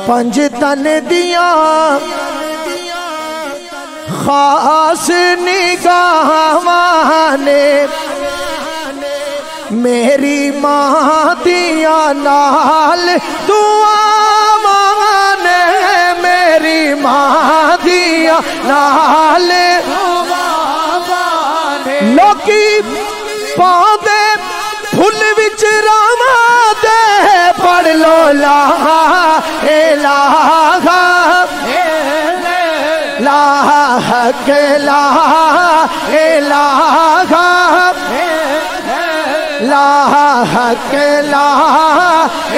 پنج تن دیاں خاص نگاہاں نے میری ماں دیاں نال دعا نے میری ماں دیاں نال لوکی پاندے پھل وچ راواں دے پڑھ لو لا الہ الا اللہ لا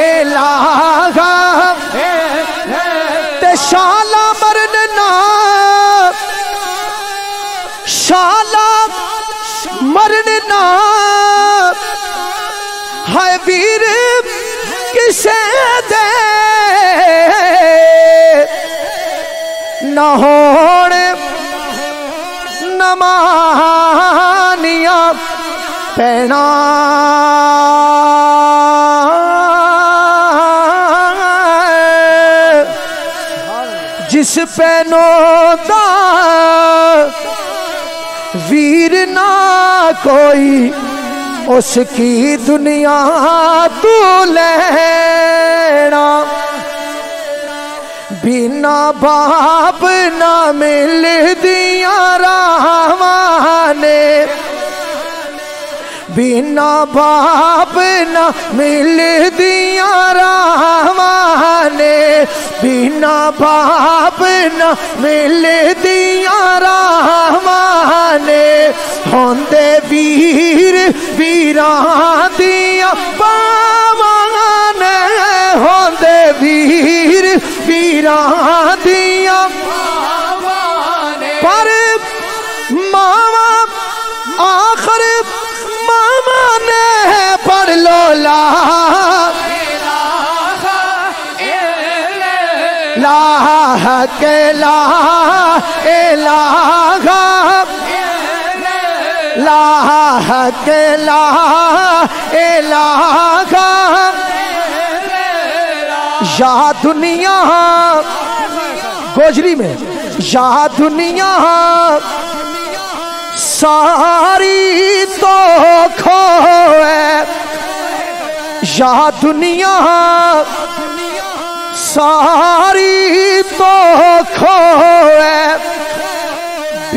الہ تے شالا مرنا شالا مرنا ہے ویر کسے دے نہ ہوڑ نمانیاں پینا جس پینو دا ویر نہ کوئی اس کی دنیا تو لینا بنا باپ نہ مل دیا راوانے بنا باپ نہ مل دیا راوانے بنا باپ نہ مل دیا راوانے ہوندے ویر ویران دیا باوانے ہوندے ویر ویران دیا باوانے پر ماما آخر ماما نے پڑھ لو لا یا دنیا گوجری میں یا دنیا ساری تو کھوئے یا دنیا ساری تو کھوئے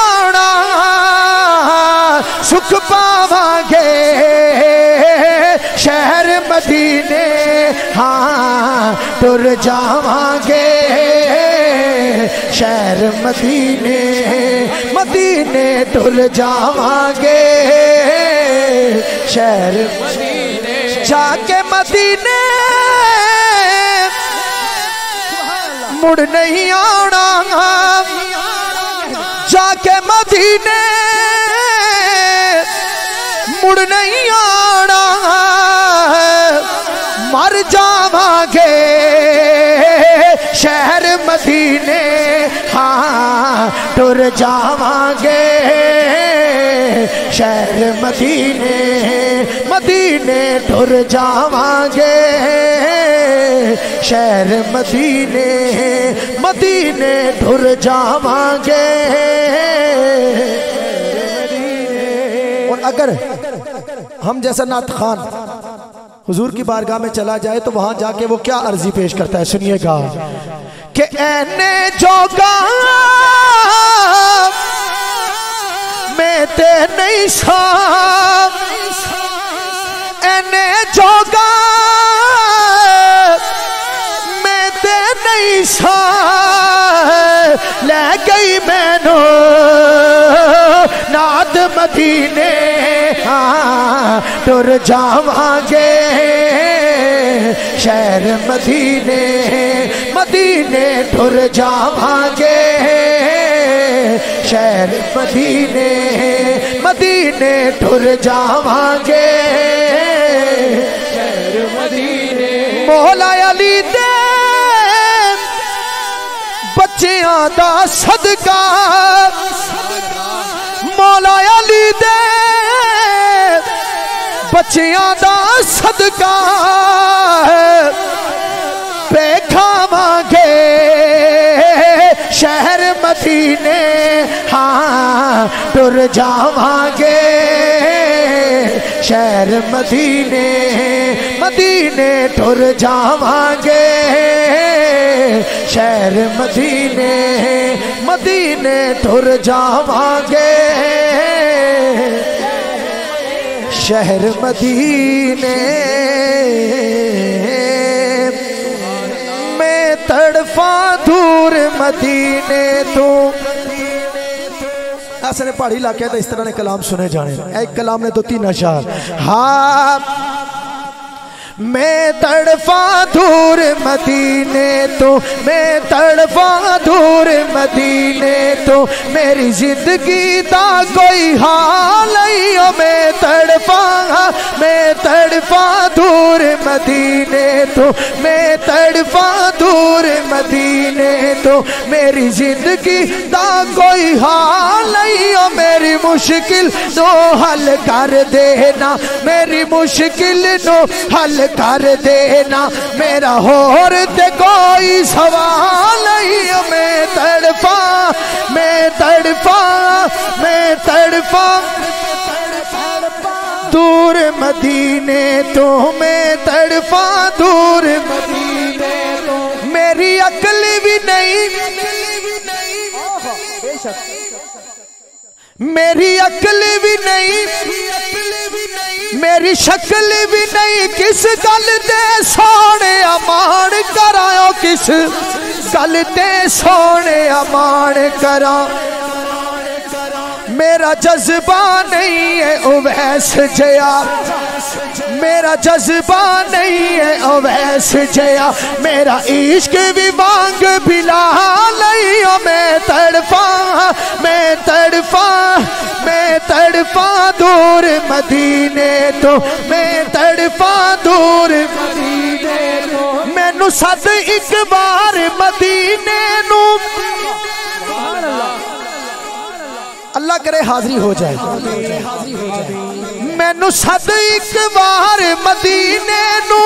آنا سکھ پاواں گے شہر مدینے ہاں ٹر جاواں گے شہر مدینے مدینے ٹر جاواں گے شہر مدینے جا کے مدینے مڑ نہیں آنا جا کے مدینے مڑ نہیں آنا مر جاواں گے شہر مدینے ہاں ٹر جاواں گے شہر مدینے مدینے ٹر جاواں گے شہر مدینے مدینے ٹر جاواں گے اور اگر ہم جیسا نعت خان حضور کی بارگاہ میں چلا جائے تو وہاں جا کے وہ کیا عرضی پیش کرتا ہے سنیے گا کہ اینے جوگا میں تے نہیں سا اینے جوگا میں تے نہیں سا لے گئی مینو ناد مدینے ہاں ٹر جاواں گے شہر مدینے مدینے ٹر جاواں گے شہر مدینے مدینے ٹر جاواں گے شہر مدینے مولا علی دے بچیاں دا صدقہ مولا علی دے بچیاں دا صدقہ پہ کھاواں گے شہر مدینے ہاں ٹر جاواں گے شہر مدینے مدینے ٹر جاواں گے شہر مدینے مدینے ٹر جاواں گے شہر مدینے میں تڑفاں دور مدینے تو ایسے نے پہاڑی علاقے تھا اس طرح نے کلام سنے جانے ایک کلام نے تو 3 اشعار ہاں میں تڑفاں دور مدینے تو میں تڑفاں دور مدینے تو میری زندگی دا کوئی حال نہیں میں تڑفاں دور مدینے تو میں تڑفاں دور مدینے تو میری زندگی دا کوئی حال نہیں میری مشکل نو حل کر دینا میری مشکل نو حل کر دینا میرا ہور تے کوئی سوال نہیں میں تڑپاں دور مدینے تو میں تڑپاں دور مدینے تو میری عقل بھی نہیں میری عقل بھی نہیں میری شکل بھی نہیں کس گل تے سونے امان کرایو کس گل تے سونے امان کرا میرا جذبہ نہیں ہے اویس جیا میرا جذبہ نہیں ہے اویس جیا میرا عشق بھی وانگ بلا نہیں میں تڑپاں دور مدینے تو میں تڑپاں دور مدینے تو میں نو سد ایک بار مدینے نو اللہ کرے حاضری ہو جائے میں نو سد ایک بار مدینے نو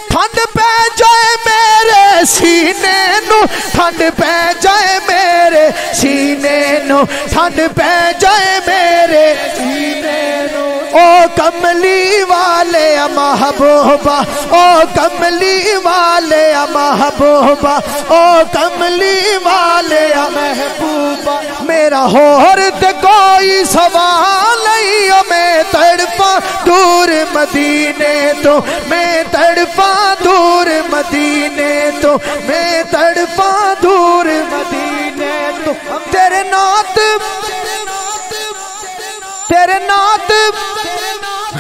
ٹھنڈ پہ جائے میرے سینے نو ٹھنڈ پہ جائے میرے سینے نو ٹھنڈ پہ جائے میرے سینے نو او کملی والے محبوبہ او کملی والے محبوبہ او کملی والے محبوبہ میرا ہور تے کوئی سوال نہیں میں تڑپا دور مدینے تو میں تڑپا دور مدینے تو میں تڑپا دور مدینے تو تیرے نات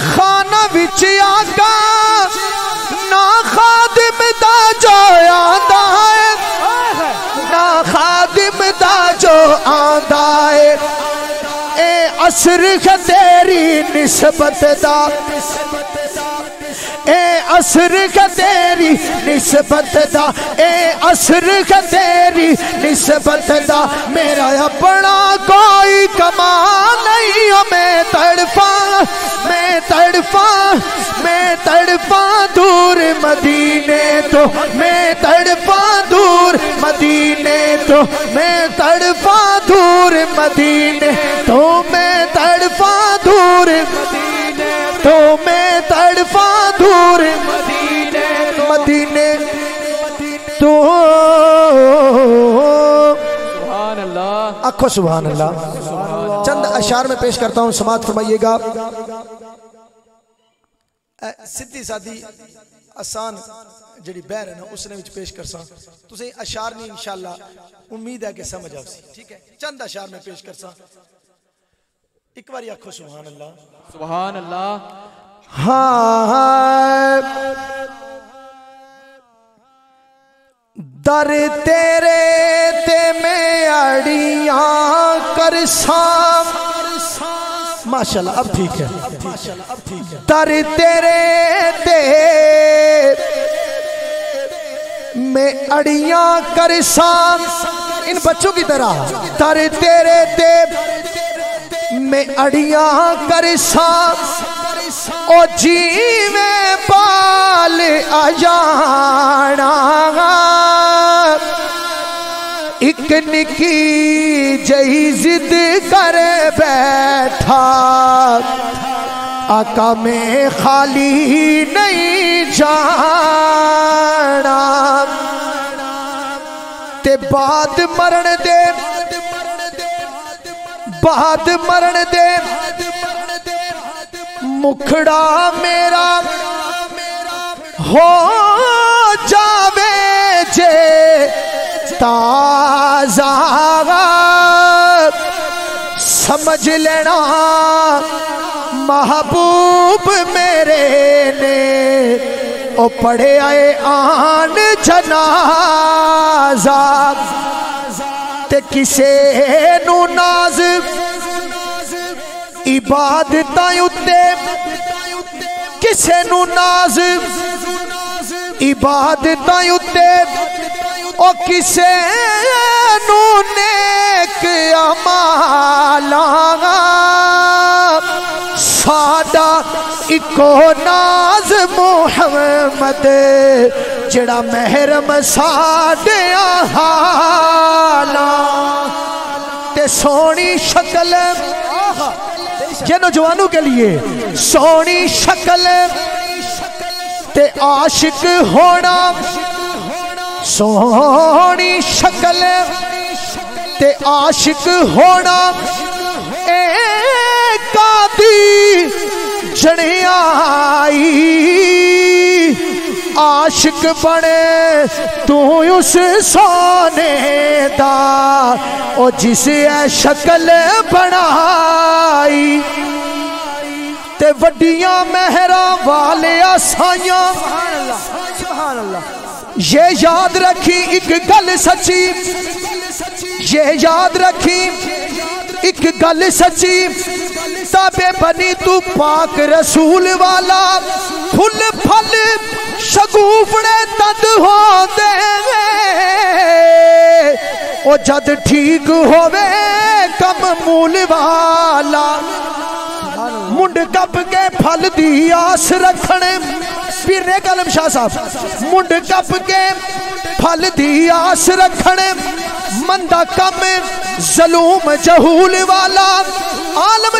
خانہ وچ آقا نا خادم دا جو آندا ہے نا خادم دا جو آندا ہے اے عصر کا تیری نسبت دا اے عصر کا تیری نسبت دا اے عصر کا تیری نسبت دا میرا اپنا کوئی کمال نہیں میں تڑپا دور مدینے تو میں تڑپا دور مدینے تو میں تڑپا دور مدینے تو میں تڑپا دور مدینے تو میں تڑپا دور مدینے تو سبحان اللہ آنکھوں سبحان اللہ چند اشعار میں پیش کرتا ہوں سماعت فرمائیے گا سیدھی سادی آسان جڑی بہر ہے نا اس نے وچ پیش کرساں تسیں اشعار نہیں انشاءاللہ امید ہے کہ سمجھ آوسی ٹھیک ہے چند اشعار میں پیش کرساں ایک باری آنکھوں سبحان اللہ سبحان اللہ ہاں در تیرے تے میں اڑیاں کرساں ماشاءاللہ اب ٹھیک ہے در تیرے تے میں اڑیاں کرساں ان بچوں کی طرح در تیرے تے میں اڑیاں کرساں او جی میں پال آجانا ایک نکی جہی ضد کر بیٹھا آقا میں خالی نہیں جانا تے بعد مرن دے مکھڑا میرا ہو جاوے جے تازہ سمجھ لینا محبوب میرے نے او پڑھے آئے آن جنازہ تے کسے نو ناز عبادتاں اُتے کسے نو ناز عبادتاں اُتے او کسے نو نیک اعمالاں ساڈا اکو ناز محمد جڑا محرم ساڈیاں حالاں تے سونی شکل یہ نوجوانوں کے لیے سونی شکل تے عاشق ہونا سونی شکل تے عاشق ہونا ایک آدھی جڑی آئی عاشق بنے تو اس سونے دا او جسے شکل بنائی تے وڈیاں مہراں والے آسائیاں سبحان اللہ یہ یاد رکھی ایک گل سچی یہ یاد رکھی ایک گل سچی تابے بنی تو پاک رسول والا پھل پھل شگوفڑے تد ہو دے او جد ٹھیک ہوئے کم مول والا منڈ کپ کے پھل دی آس رکھنے پیرے کلم شاہ صاحب منڈ کپ کے پھل دی آس رکھنے مندہ کم ظلوم جہول والا عالم